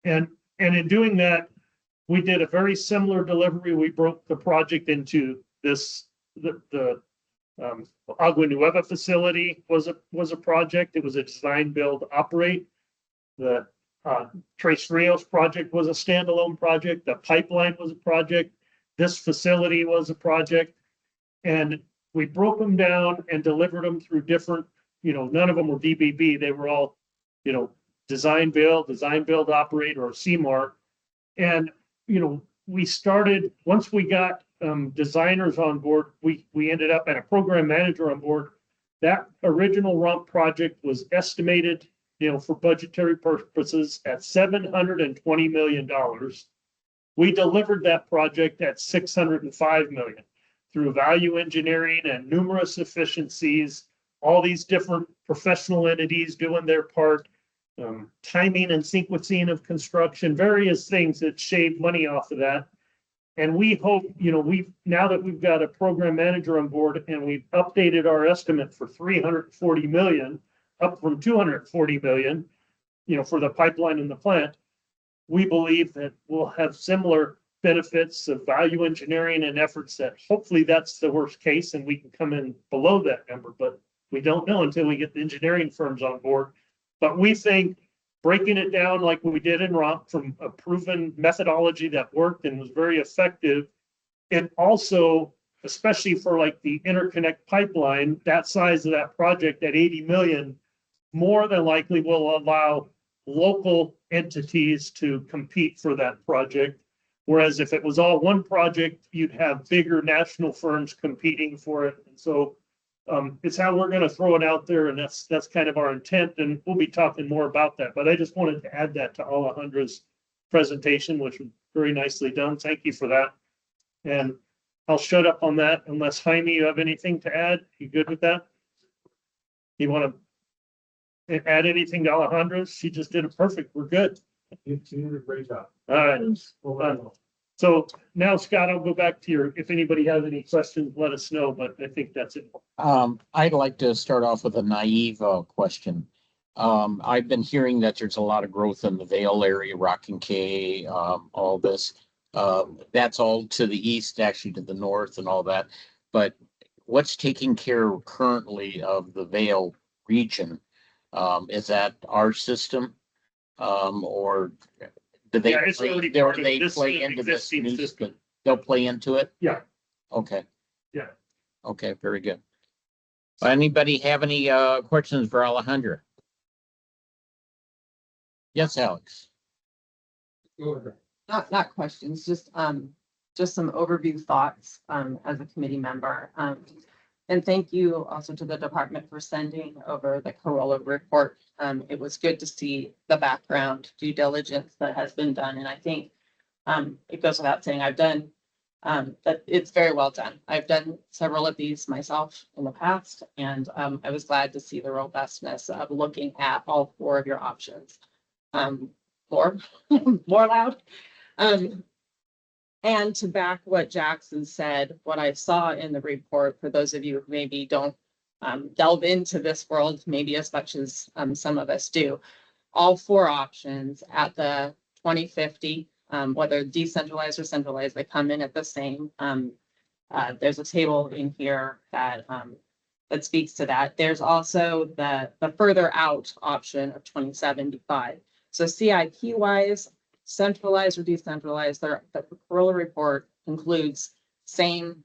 And in doing that, we did a very similar delivery. We broke the project into this, the Agua Nueva facility was a project. It was a design, build, operate. The Tres Rios project was a standalone project. The pipeline was a project. This facility was a project. And we broke them down and delivered them through different, none of them were DBB. They were all, design, build, operate, or CMAR. And, we started, once we got designers on board, we ended up at a program manager on board. That original RUMP project was estimated, for budgetary purposes at $720 million. We delivered that project at $605 million through value engineering and numerous efficiencies, all these different professional entities doing their part, timing and sequencing of construction, various things that shaved money off of that. And we hope, now that we've got a program manager on board and we've updated our estimate for $340 million, up from $240 million, for the pipeline and the plant, we believe that we'll have similar benefits of value engineering and efforts that hopefully that's the worst case and we can come in below that number, but we don't know until we get the engineering firms on board. But we think breaking it down like we did in RUMP from a proven methodology that worked and was very effective, and also, especially for like the interconnect pipeline, that size of that project at 80 million, more than likely will allow local entities to compete for that project. Whereas if it was all one project, you'd have bigger national firms competing for it. And so it's how we're going to throw it out there. And that's kind of our intent. And we'll be talking more about that. But I just wanted to add that to Alejandra's presentation, which was very nicely done. Thank you for that. And I'll shut up on that unless Jaime, you have anything to add? You good with that? You want to add anything to Alejandra's? She just did it perfect. We're good. You did a great job. All right. So now, Scott, I'll go back to your, if anybody has any questions, let us know, but I think that's it. I'd like to start off with a naive question. I've been hearing that there's a lot of growth in the Vale area, Rock and K, all this. That's all to the east, actually to the north and all that. But what's taking care currently of the Vale region? Is that our system? Or do they, Yeah, it's already part of they this play into this existing new system. system? They'll play into it? Yeah. Okay. Yeah. Okay, very good. Anybody have any questions for Alejandra? Yes, Alex. Not questions, just some overview thoughts, as a committee member. And thank you also to the department for sending over the Corolla report. It was good to see the background due diligence that has been done. And I think, it goes without saying, I've done, that it's very well done. I've done several of these myself in the past, and, I was glad to see the robustness of looking at all four of your options. More loud. And to back what Jackson said, what I saw in the report, for those of you who maybe don't delve into this world, maybe as much as some of us do, all four options at the 2050, whether decentralized or centralized, they come in at the same. There's a table in here that that speaks to that. There's also the further out option of 2075. So CIP wise, centralized or decentralized, the Corolla report concludes same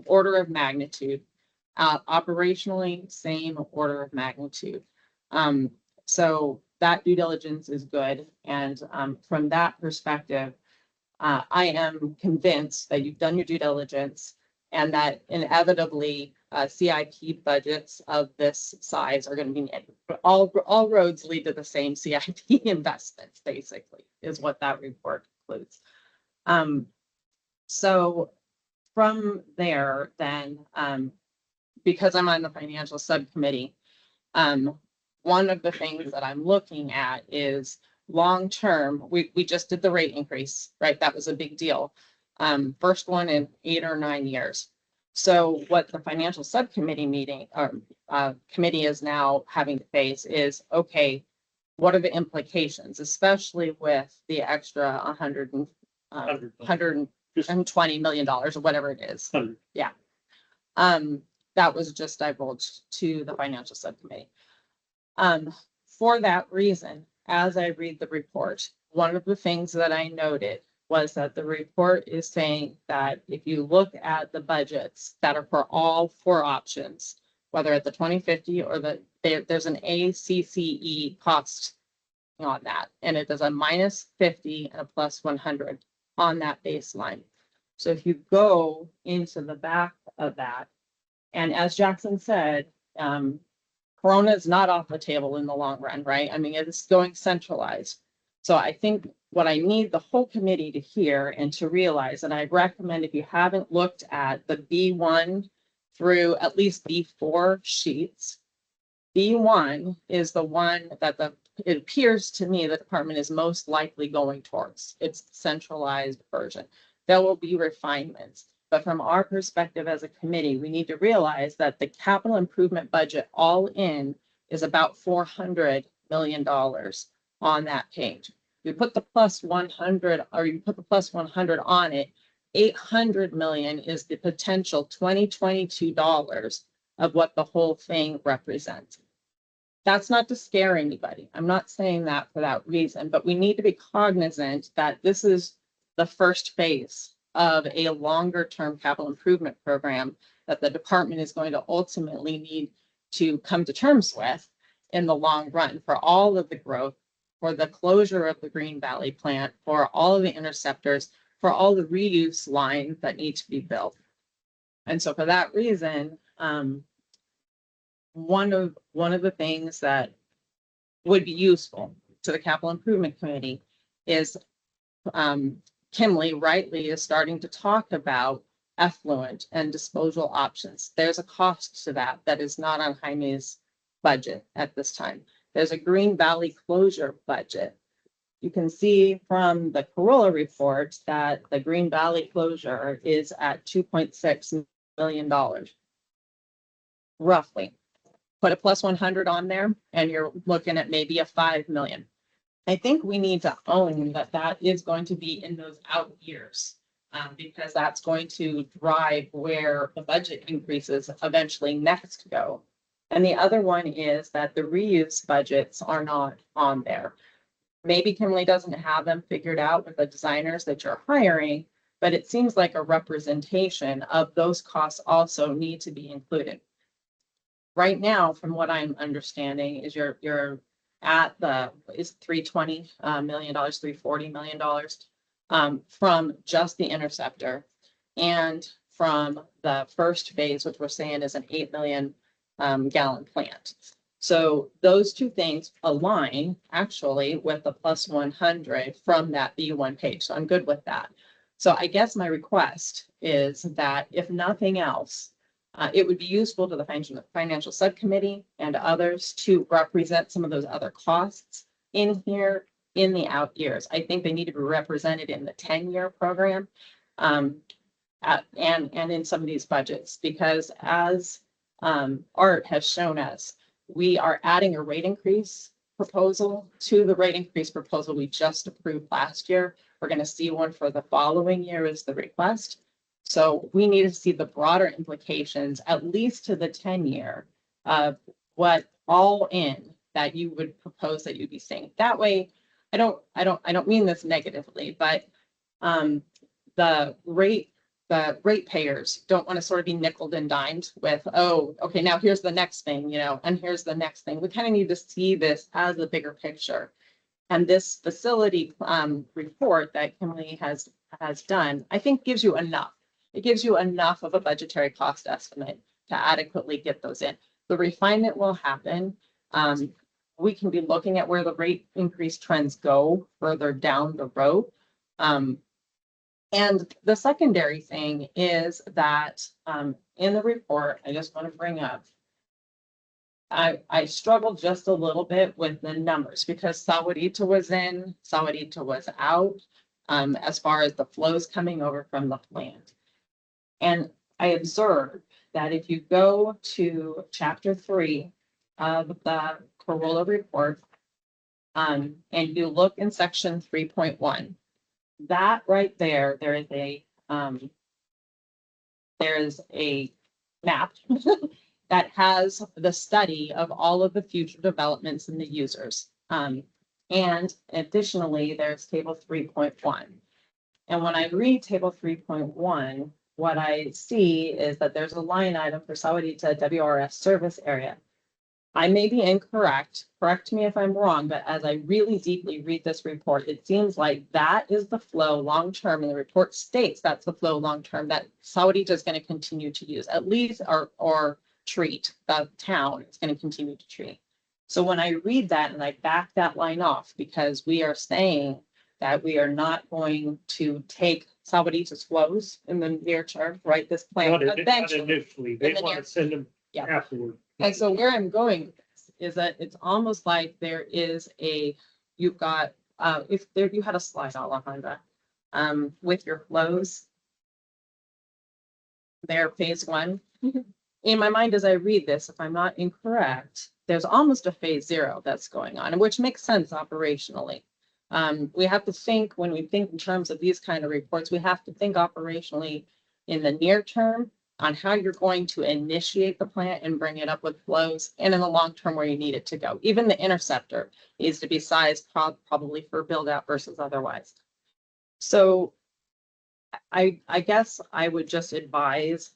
order of magnitude, operationally same order of magnitude. So that due diligence is good. And from that perspective, I am convinced that you've done your due diligence and that inevitably CIP budgets of this size are going to be all roads lead to the same CIP investments, basically, is what that report concludes. So from there, then, because I'm on the financial subcommittee, one of the things that I'm looking at is long-term, we just did the rate increase, right? That was a big deal. First one in 8 or 9 years. So what the financial subcommittee meeting or committee is now having to face is, okay, what are the implications, especially with the extra $120 million or whatever it is. Yeah. That was just divulged to the financial subcommittee. For that reason, as I read the report, one of the things that I noted was that the report is saying that if you look at the budgets that are for all four options, whether at the 2050 or there's an ACCE cost on that, and it does a -50 and a +100 on that baseline. So if you go into the back of that, and as Jackson said, Corona is not off the table in the long run, right? I mean, it's going centralized. So I think what I need the whole committee to hear and to realize, and I recommend if you haven't looked at the B1 through at least B4 sheets, B1 is the one that it appears to me the department is most likely going towards. It's the centralized version. There will be refinements. But from our perspective as a committee, we need to realize that the capital improvement budget all in is about $400 million on that page. You put the +100 or you put the +100 on it, 800 million is the potential 2022 dollars of what the whole thing represents. That's not to scare anybody. I'm not saying that for that reason, but we need to be cognizant that this is the first phase of a longer term capital improvement program that the department is going to ultimately need to come to terms with in the long run for all of the growth, for the closure of the Green Valley plant, for all of the interceptors, for all the reuse lines that need to be built. And so for that reason, one of the things that would be useful to the capital improvement committee is Kimley rightly is starting to talk about effluent and disposal options. There's a cost to that that is not on Jaime's budget at this time. There's a Green Valley closure budget. You can see from the Corolla report that the Green Valley closure is at $2.6 million, roughly. Put a plus 100 on there and you're looking at maybe a 5 million. I think we need to own that that is going to be in those out years, because that's going to drive where the budget increases eventually next go. And the other one is that the reuse budgets are not on there. Maybe Kimley doesn't have them figured out with the designers that you're hiring, but it seems like a representation of those costs also need to be included. Right now, from what I'm understanding, is you're at the is $320 million, $340 million from just the interceptor, and from the first phase, which we're saying is an 8 million gallon plant. So those two things align actually with the plus 100 from that B1 page. So I'm good with that. So I guess my request is that if nothing else, it would be useful to the financial subcommittee and others to represent some of those other costs in here in the out years. I think they need to be represented in the 10-year program and in some of these budgets, because as Art has shown us, we are adding a rate increase proposal to the rate increase proposal we just approved last year. We're going to see one for the following year as the request. So we need to see the broader implications, at least to the 10-year, of what all in that you would propose that you'd be seeing. That way, I don't mean this negatively, but the ratepayers don't want to sort of be nickeled and dimed with, oh, okay, now here's the next thing, and here's the next thing. We kind of need to see this as a bigger picture. And this facility report that Kimley has done, I think gives you enough. It gives you enough of a budgetary cost estimate to adequately get those in. The refinement will happen. We can be looking at where the rate increase trends go further down the road. And the secondary thing is that in the report, I just want to bring up, I struggled just a little bit with the numbers because Sahuarita was in, Sahuarita was out, as far as the flows coming over from the plant. And I observed that if you go to chapter 3 of the Corolla report, and you look in section 3.1, that right there, there is a map that has the study of all of the future developments and the users. And additionally, there's table 3.1. And when I read table 3.1, what I see is that there's a line item for Sahuarita WRS service area. I may be incorrect, correct me if I'm wrong, but as I really deeply read this report, it seems like that is the flow long-term, and the report states that's the flow long-term that Sahuarita is going to continue to use, at least, or treat, the town is going to continue to treat. So when I read that and I back that line off, because we are saying that we are not going to take Sahuarita's flows in the near term, right? This plan Not eventually. initially, they the want near- to send them Yeah. afterward. And so where I'm going with this is that it's almost like there is you've got, if there, you had a slide, Alejandra, with your flows. There, phase 1. In my mind, as I read this, if I'm not incorrect, there's almost a phase 0 that's going on, which makes sense operationally. We have to think, when we think in terms of these kind of reports, we have to think operationally in the near term on how you're going to initiate the plant and bring it up with flows, and in the long term where you need it to go. Even the interceptor needs to be sized probably for build out versus otherwise. So I guess I would just advise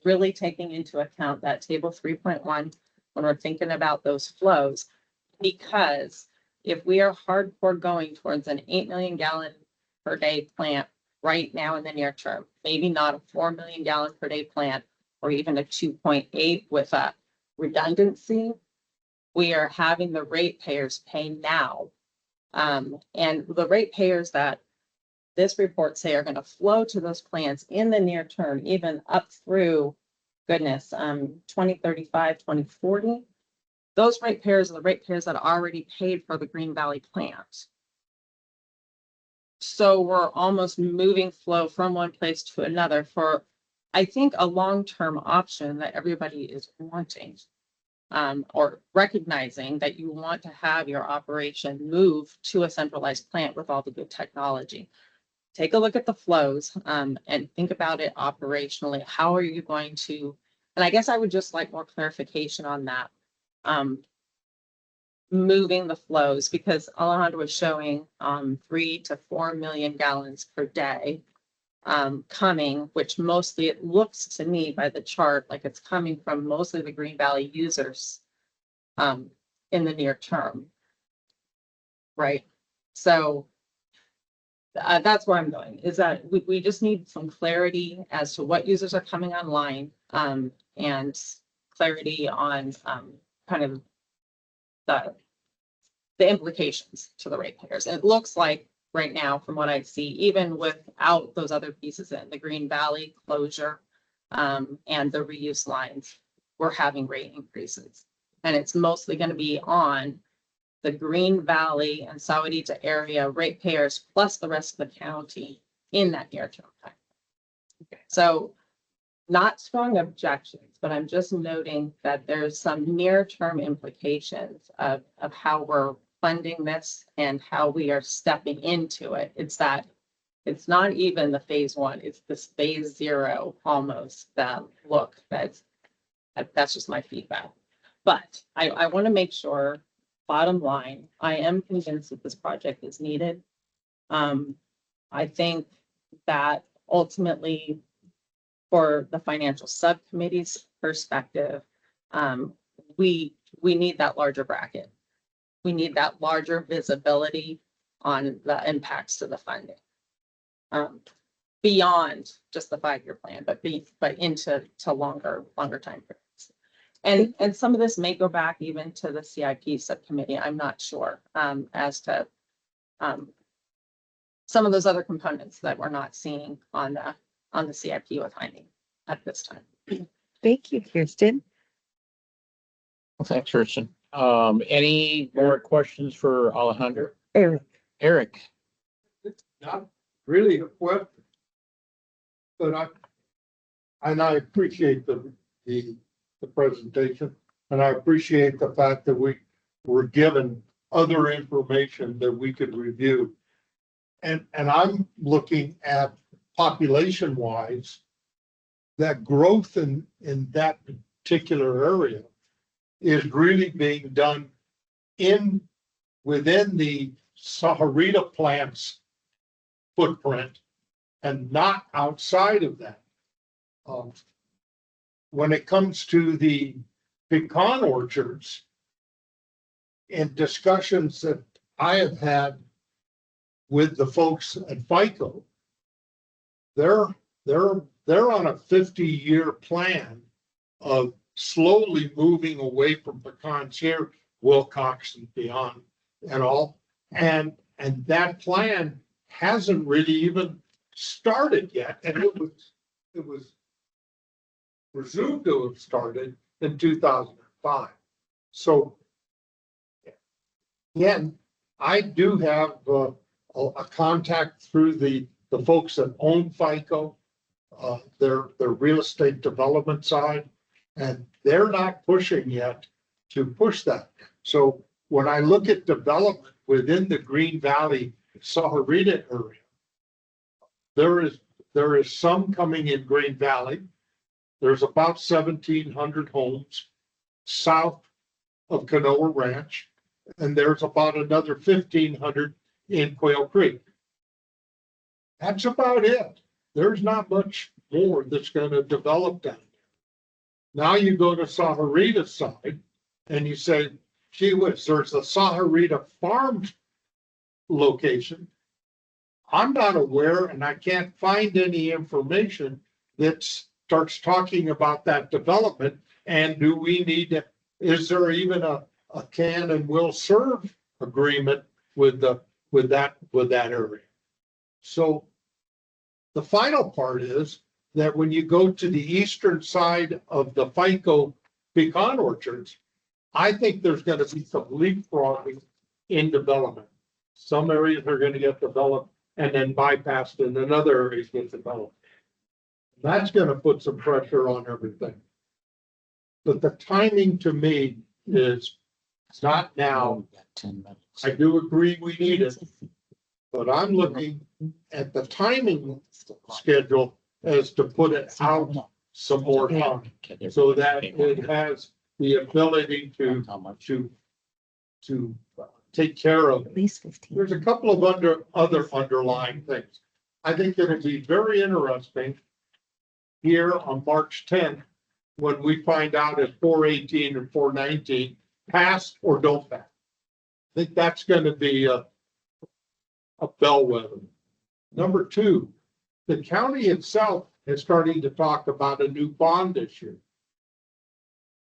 really taking into account that table 3.1 when we're thinking about those flows, because if we are hardcore going towards an 8 million gallon per day plant right now in the near term. Maybe not a 4 million gallon per day plant or even a 2.8 with a redundancy. We are having the ratepayers pay now. And the ratepayers that this report say are going to flow to those plants in the near term, even up through, goodness, 2035, 2040. Those ratepayers are the ratepayers that already paid for the Green Valley plant. So we're almost moving flow from one place to another for, I think, a long-term option that everybody is wanting. Or recognizing that you want to have your operation move to a centralized plant with all the good technology. Take a look at the flows and think about it operationally. How are you going to, and I guess I would just like more clarification on that. Moving the flows, because Alejandro was showing 3 to 4 million gallons per day coming, which mostly it looks to me by the chart like it's coming from mostly the Green Valley users in the near term. Right. So that's where I'm going, is that we just need some clarity as to what users are coming online and clarity on kind of the implications to the ratepayers. And it looks like right now, from what I see, even without those other pieces in the Green Valley closure and the reuse lines, we're having rate increases. And it's mostly going to be on the Green Valley and Sahuarita area ratepayers plus the rest of the county in that near-term time. Okay. So not strong objections, but I'm just noting that there's some near-term implications of how we're funding this and how we are stepping into it. It's that it's not even the phase one, it's this phase zero almost that look, that's just my feedback. But I want to make sure, bottom line, I am convinced that this project is needed. I think that ultimately, for the financial subcommittee's perspective, we need that larger bracket. We need that larger visibility on the impacts to the funding. Beyond just the 5-year plan, but into longer time frames. And some of this may go back even to the CIP subcommittee. I'm not sure as to some of those other components that we're not seeing on the CIP with timing at this time. Thank you, Kirsten. Well, thanks, Kirsten. Any more questions for Alejandro? Eric. Not really a question, but I appreciate the presentation, and I appreciate the fact that we were given other information that we could review. And I'm looking at population wise, that growth in that particular area is really being done within the Sahuarita plant's footprint and not outside of that. When it comes to the pecan orchards, in discussions that I have had with the folks at FICO, they're on a 50-year plan of slowly moving away from pecans here, Wilcox and beyond and all. And that plan hasn't really even started yet. And it was presumed to have started in 2005. So again, I do have a contact through the folks that own FICO, their real estate development side, and they're not pushing yet to push that. So when I look at development within the Green Valley Sahuarita area, there is some coming in Green Valley. There's about 1,700 homes south of Canoa Ranch, and there's about another 1,500 in Quail Creek. That's about it. There's not much more that's going to develop down there. Now you go to Sahuarita side and you say, gee whiz, there's a Sahuarita farm location. I'm not aware, and I can't find any information that starts talking about that development. And do we need to, is there even a can and will serve agreement with that area? So the final part is that when you go to the eastern side of the FICO pecan orchards, I think there's gonna be some leapfrogging in development. Some areas are gonna get developed and then bypassed, and another areas get developed. That's gonna put some pressure on everything. But the timing to me is not now. I do agree we need it, but I'm looking at the timing schedule as to put it out some more time, so that it has the ability to take care of. At least 15. There's a couple of other underlying things. I think it'll be very interesting here on March 10th, when we find out if 418 and 419 pass or don't pass. I think that's going to be a bellwether. Number two, the county itself is starting to talk about a new bond issue.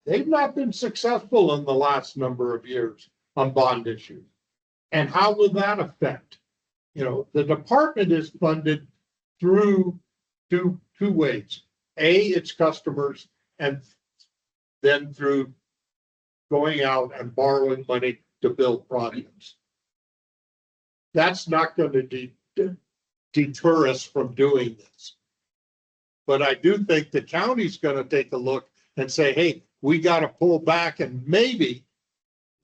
They've not been successful in the last number of years on bond issues. And how will that affect? You know, the department is funded through two ways. A, its customers, and then through going out and borrowing money to build projects. That's not going to deter us from doing this. But I do think the county's going to take a look and say, hey, we got to pull back, and maybe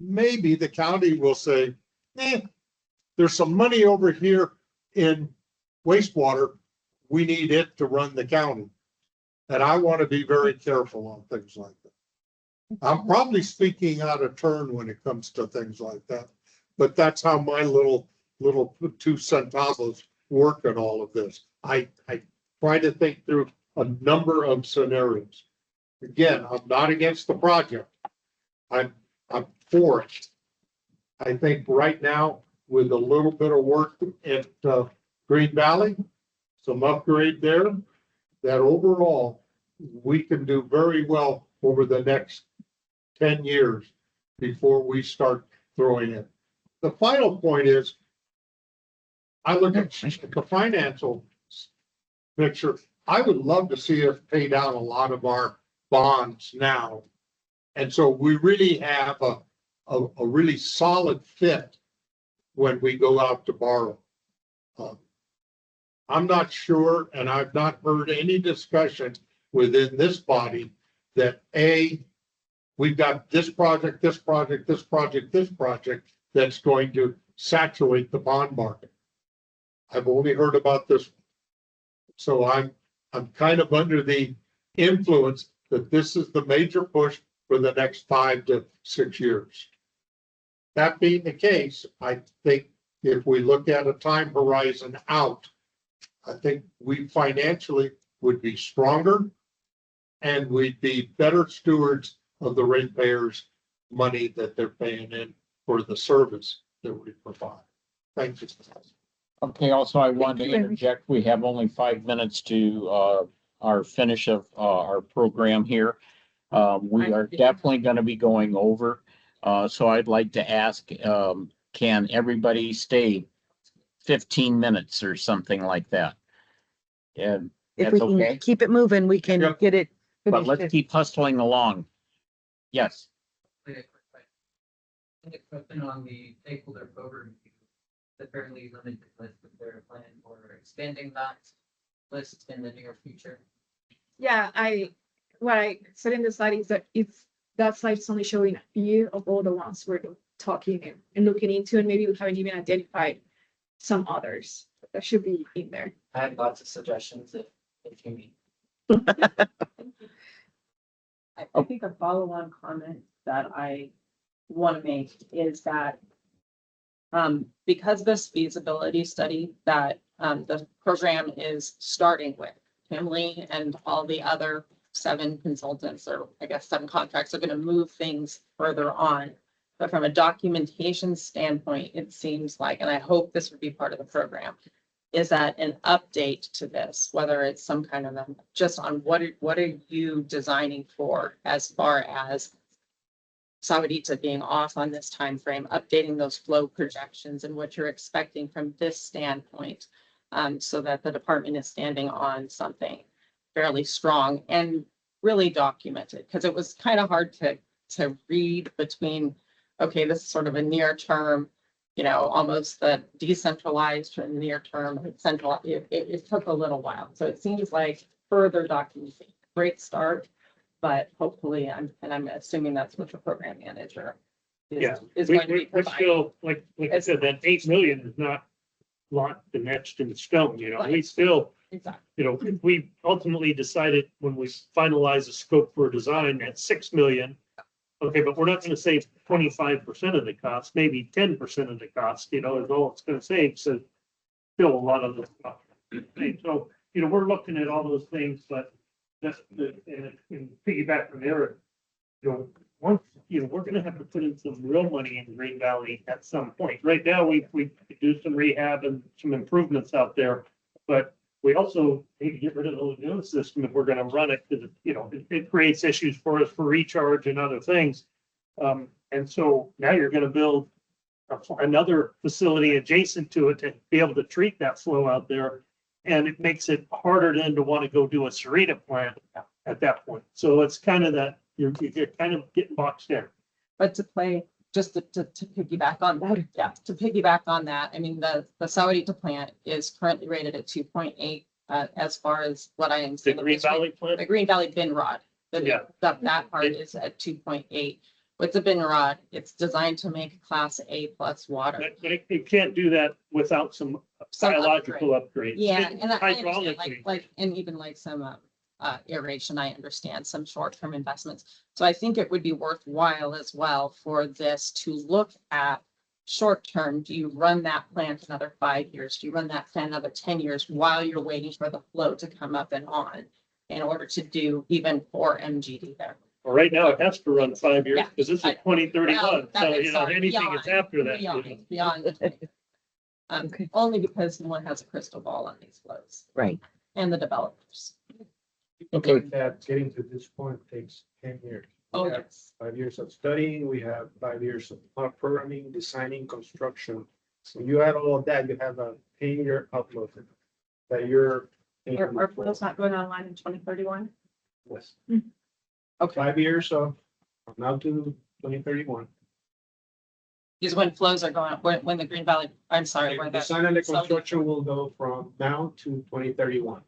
the county will say, there's some money over here in wastewater. We need it to run the county. And I want to be very careful on things like that. I'm probably speaking out of turn when it comes to things like that, but that's how my little 2 centavos work in all of this. I try to think through a number of scenarios. Again, I'm not against the project. I'm for it. I think right now, with a little bit of work at Green Valley, some upgrade there, that overall we can do very well over the next 10 years before we start throwing it. The final point is, I look at the financial picture. I would love to see us pay down a lot of our bonds now. And so we really have a really solid fit when we go out to borrow. I'm not sure, and I've not heard any discussion within this body that we've got this project that's going to saturate the bond market. I've only heard about this. So I'm kind of under the influence that this is the major push for the next 5 to 6 years. That being the case, I think if we look at a time horizon out, I think we financially would be stronger and we'd be better stewards of the ratepayers' money that they're paying in for the service that we provide. Thank you. Okay, also I wanted to interject, we have only 5 minutes to our finish of our program here. We are definitely going to be going over. So I'd like to ask, can everybody stay 15 minutes or something like that? And If we that's can okay. keep it moving, we can Yep. get it. But finished. let's keep hustling along. Yes. On the stakeholder overview, the fairly limited list of their plan for expanding that list in the near future. Yeah, what I said in the slide is that that slide is only showing a few of all the ones we're talking and looking into, and maybe we haven't even identified some others that should be in there. I have lots of suggestions if you need. I think a follow-on comment that I want to make is that because this feasibility study that the program is starting with, Kimley and all the other 7 consultants, or I guess 7 contracts, are going to move things further on. But from a documentation standpoint, it seems like, and I hope this would be part of the program, is that an update to this, whether it's some kind of just on what are you designing for as far as Sawadita being off on this time frame, updating those flow projections and what you're expecting from this standpoint, so that the department is standing on something fairly strong and really documented, because it was kind of hard to read between, okay, this is sort of a near term, almost the decentralized to near term central. It took a little while. So it seems like further documentation, great start, but hopefully I'm assuming that's what the program manager Yeah, is going to be we're providing. still, like I said, that 8 million is not locked and etched in stone, we still, Exactly. if we ultimately decided when we finalize the scope for design at 6 million, okay, but we're not gonna save 25% of the cost, maybe 10% of the cost, is all it's gonna save, so still a lot of the stuff. So, we're looking at all those things, but that's and piggyback from there, once, we're gonna have to put in some real money in Green Valley at some point. Right now, we do some rehab and some improvements out there, but we also need to get rid of the lagoon system if we're gonna run it, because, it creates issues for us for recharge and other things. And so now you're gonna build another facility adjacent to it to be able to treat that flow out there. And it makes it harder then to want to go do a Sarita plant at that point. So it's kind of that, you're kind of getting boxed in. But to play, just to piggyback on that, to piggyback on that, I mean, the Sawadita plant is currently rated at 2.8, as far as what I am The seeing. Green Valley plant, The Green Valley bin rod, Yeah. that part is at 2.8. With the bin rod, it's designed to make Class A plus water. but it can't do that without some Some biological upgrades. Yeah, and I understand, Hydraulically. and even like some aeration, I understand some short-term investments. So I think it would be worthwhile as well for this to look at short-term. Do you run that plant another 5 years? Do you run that plant another 10 years while you're waiting for the flow to come up and on in order to do even 4 MGD there? Well, right now it has to run 5 years Yeah. because this is 2031. Well, So, sorry, anything that's after that. Beyond. Okay. Only because no one has a crystal ball on these flows Right. and the developers. Okay. That getting to this point takes 10 years. Oh, We have yes. 5 years of studying, we have 5 years of programming, designing, construction. So you add all of that, you have a 10-year outlook that you're. Our flow's not going online in 2031? Yes. Okay, 5 years of now to 2031. because when flows are going, when the Green Valley, I'm sorry, where The the, design and the so- construction will go from now to 2031.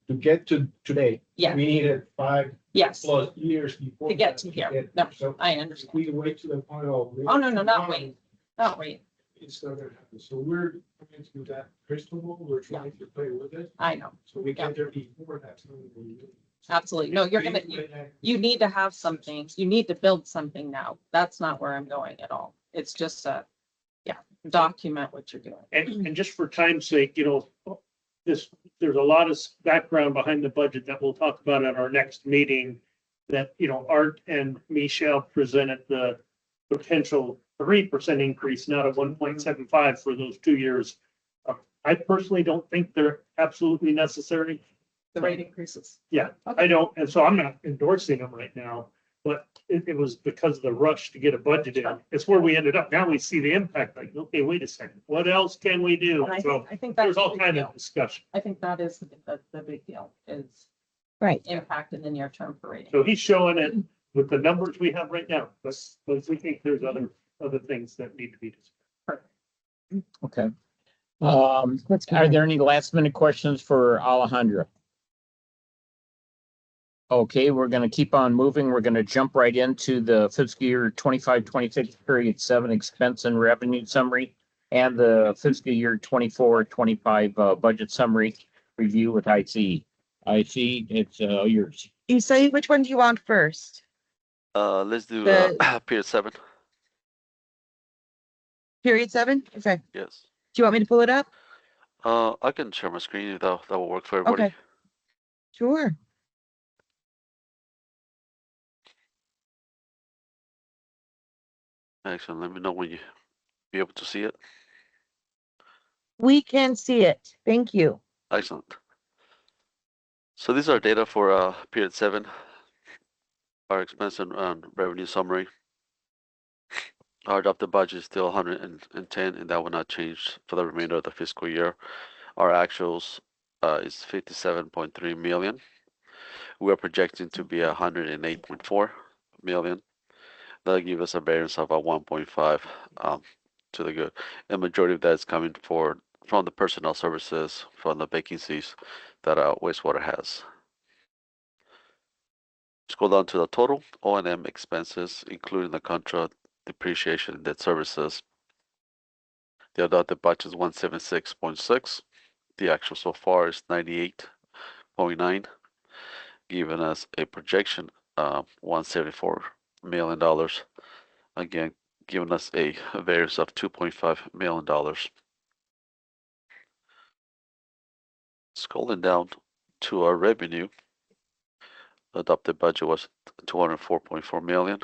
To get to today, Yeah. we needed 5 yes, plus years before. to get that to here. No, So I if understand. we wait to the point of. Oh, no, not wait. Not wait. It's not gonna happen. So we're trying to do that crystal ball. We're trying to play with it. I know, So we get there before that. absolutely. No, you're gonna, you need to have something, you need to build something now. That's not where I'm going at all. It's just document what you're doing. And just for time's sake, there's a lot of background behind the budget that we'll talk about at our next meeting. That, Art and Michelle presented the potential 3% increase, not a 1.75 for those 2 years. I personally don't think they're absolutely necessary. The rate increases. I don't, and so I'm not endorsing them right now, but it was because of the rush to get a budget in. It's where we ended up. Now we see the impact, like, okay, wait a second, what else can we do? And So I think that's there's all the big kind deal. of discussion. I think that is the big deal is Right. impact in the near term for rating. So he's showing it with the numbers we have right now, but we think there's other things that need to be discussed. Okay. Let's go Are ahead. there any last minute questions for Alejandra? Okay, we're gonna keep on moving. We're gonna jump right into the fiscal year 25-26 period 7 expense and revenue summary and the fiscal year 24-25 budget summary review with IC. IC, it's yours. You say which one do you want first? Let's do period 7. Period 7? Okay. Yes. Do you want me to pull it up? I can share my screen if that will work for everybody. Okay. Sure. Actually, let me know when you be able to see it. We can see it. Thank you. Excellent. So these are data for period 7, our expense and revenue summary. Our adopted budget is still 110, and that will not change for the remainder of the fiscal year. Our actuals is 57.3 million. We are projecting to be 108.4 million. That'll give us a variance of a 1.5 to the good. And majority of that is coming from the personnel services, from the vacancies that wastewater has. Let's go down to the total O&M expenses, including the contra, depreciation, and debt services. The adopted budget is 176.6. The actual so far is 98.9, giving us a projection of $174 million. Again, giving us a variance of $2.5 million. Scrolling down to our revenue, adopted budget was 204.4 million.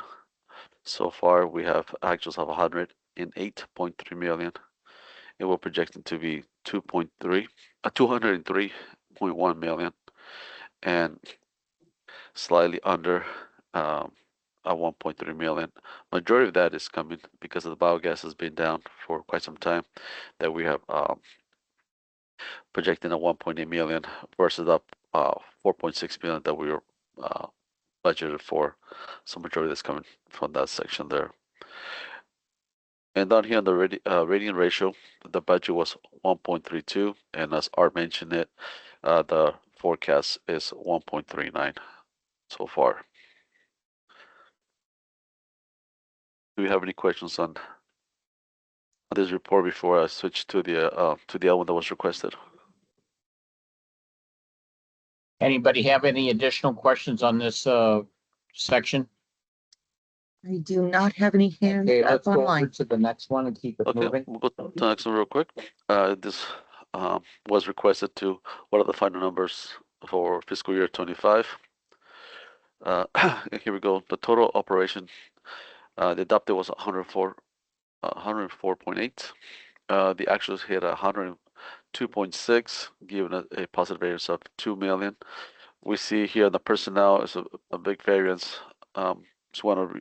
So far, we have actuals of 108.3 million. And we're projecting to be 203.1 million, and slightly under at 1.3 million. Majority of that is coming because of the biogas has been down for quite some time. That we have projecting at 1.8 million versus up 4.6 million that we were budgeted for. So majority that's coming from that section there. And down here on the radiant ratio, the budget was 1.32, and as Art mentioned it, the forecast is 1.39 so far. Do we have any questions on this report before I switch to the other one that was requested? Anybody have any additional questions on this section? I do not have any hands Okay, up let's go over online. to the next one and keep it Okay, moving. we'll go to the next one real quick. This was requested to what are the final numbers for fiscal year 25. Here we go. The total operation, the adopted was 104.8. The actuals hit 102.6, giving a positive variance of 2 million. We see here the personnel is a big variance. Just want to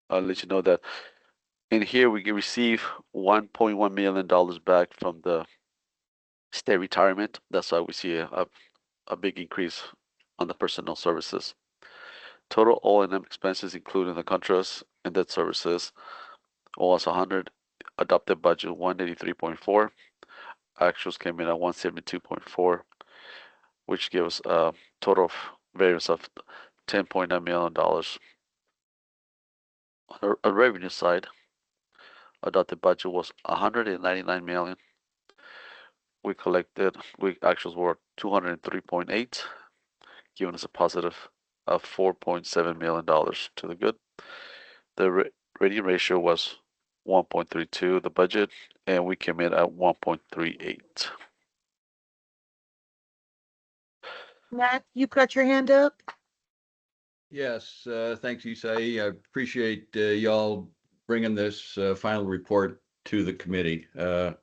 let you know that in here we receive $1.1 million back from the state retirement. That's why we see a big increase on the personnel services. Total O&M expenses, including the contras and debt services, was 100. Adopted budget 183.4. Actuals came in at 172.4, which gives a total of variance of $10.9 million. On the revenue side, adopted budget was 199 million. We actuals were 203.8, giving us a positive of $4.7 million to the good. The rating ratio was 1.32, the budget, and we came in at 1.38. Matt, you've got your hand up? Yes, thanks, Isai. I appreciate y'all bringing this final report to the committee. Yes,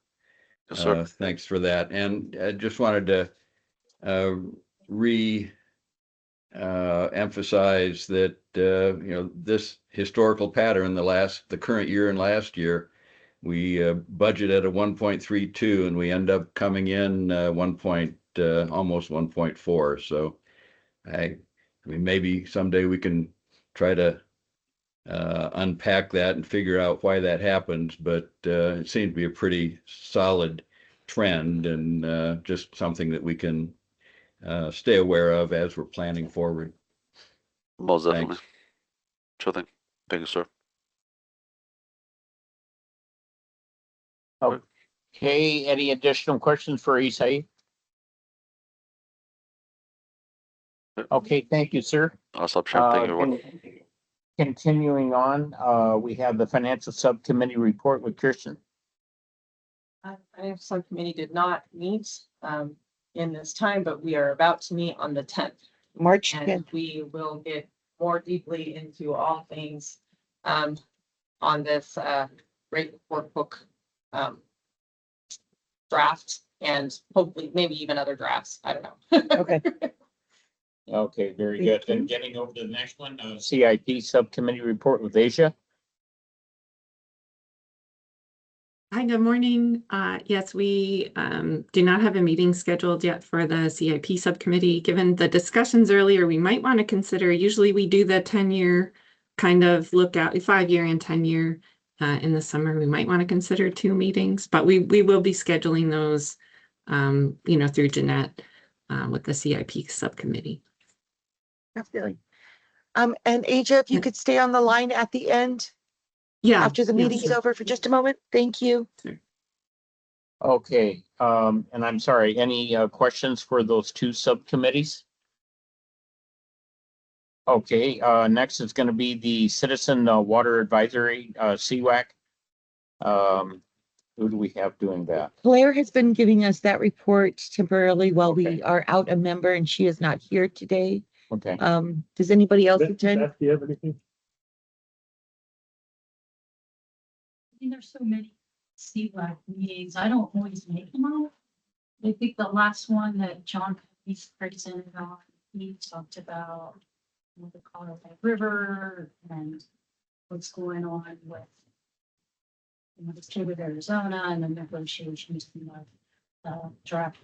sir. Thanks for that. And I just wanted to emphasize that this historical pattern, the current year and last year, we budget at a 1.32 and we end up coming in almost 1.4. So I mean, maybe someday we can try to unpack that and figure out why that happens, but it seems to be a pretty solid trend and just something that we can stay aware of as we're planning forward. Most definitely. Thanks. Sure thing. Thank you, sir. Okay, any additional questions for Isai? Okay, thank you, sir. I'll stop sharing. Thank you, everyone. Continuing on, we have the financial subcommittee report with Kirsten. Financial subcommittee did not meet in this time, but we are about to meet on the 10th. March And 10th. we will get more deeply into all things on this rate workbook. So draft and hopefully maybe even other drafts. I don't know. Okay. Okay, very Thank good. Then getting over to the next one, CIP Subcommittee Report with Asia. Hi, good morning. Yes, we do not have a meeting scheduled yet for the CIP subcommittee. Given the discussions earlier, we might want to consider, usually we do the 10-year kind of look out, 5-year and 10-year in the summer. We might want to consider 2 meetings, but we will be scheduling those, through Jeanette with the CIP subcommittee. Absolutely. And Asia, if you could stay on the line at the end Yeah. after the meeting's over for just a moment. Thank you. Okay, and I'm sorry, any questions for those 2 subcommittees? Okay, next is going to be the Citizen Water Advisory, CWAC. Who do we have doing that? Claire has been giving us that report temporarily while Okay. we are out a member and she is not here today. Okay, Does anybody else attend? Beth, do you have anything? I think there's so many CWAC meetings. I don't always make them all. I think the last one that John presented on, he talked about the Colorado River and what's going on with the state of Arizona and the negotiations in the draft.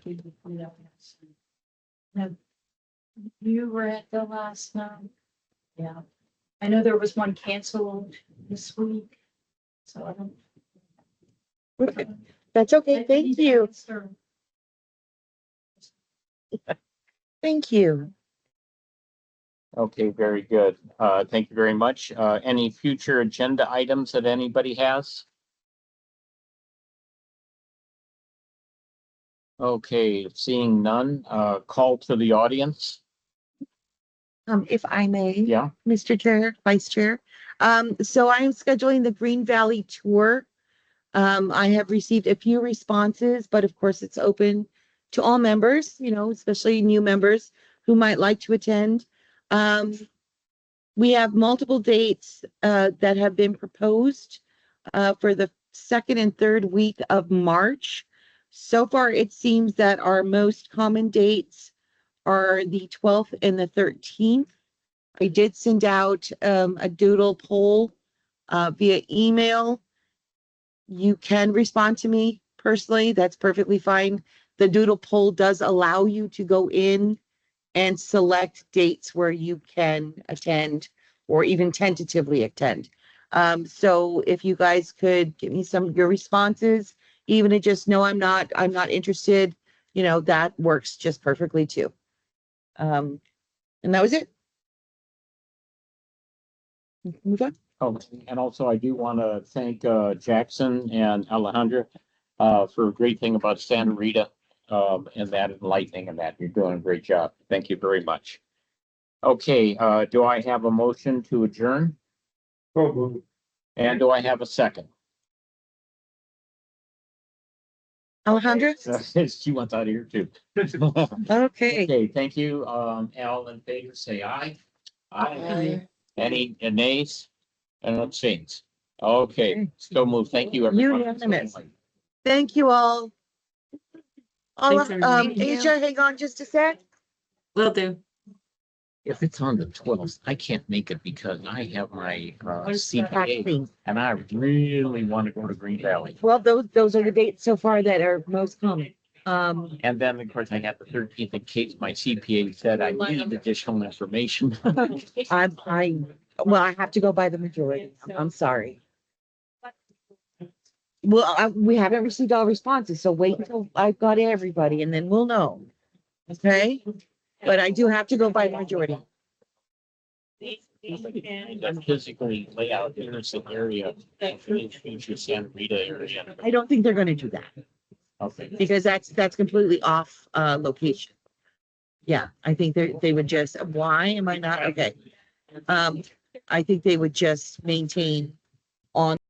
You were at the last one. Yeah. I know there was one canceled this week. So I don't. Okay. That's okay. Thank you. Thank you. okay, very good. Thank you very much. Any future agenda items that anybody has? Okay, seeing none, call to the audience. If I may. Yeah. Mr. Chair, Vice Chair. So I am scheduling the Green Valley tour. I have received a few responses, but of course it's open to all members, especially new members who might like to attend. We have multiple dates that have been proposed for the 2nd and 3rd week of March. So far, it seems that our most common dates are the 12th and the 13th. I did send out a doodle poll via email. You can respond to me personally. That's perfectly fine. The doodle poll does allow you to go in and select dates where you can attend or even tentatively attend. So if you guys could give me some of your responses, even to just no, I'm not interested, that works just perfectly too. And that was it. Move on. Oh, and also I do want to thank Jackson and Alejandra for a great thing about Santa Rita and that enlightening and that. You're doing a great job. Thank you very much. Okay, do I have a motion to adjourn? And do I have a second? Alejandra? She wants out of here too. Okay. Okay, thank you. Al and favor say aye. Aye. Any nays and abstains? Okay, still move. Thank you, everyone. Unanimous. Thank you all. Thanks, everyone. Asia, hang on just a sec. Will do. If it's on the 12th, I can't make it because I have my CPA and I really want to go to Green Valley. Well, those are the dates so far that are most common. And then, of course, I have the 13th in case my CPA said I need additional information. I have to go by the majority. I'm sorry. Well, we haven't received all responses, so wait until I've got everybody and then we'll know. Okay? But I do have to go by the majority. The physically layout innocent area, future Santa Rita area. I don't think they're going to do that Okay. because that's completely off location. Yeah, I think they would just, why am I not? Okay. I think they would just maintain on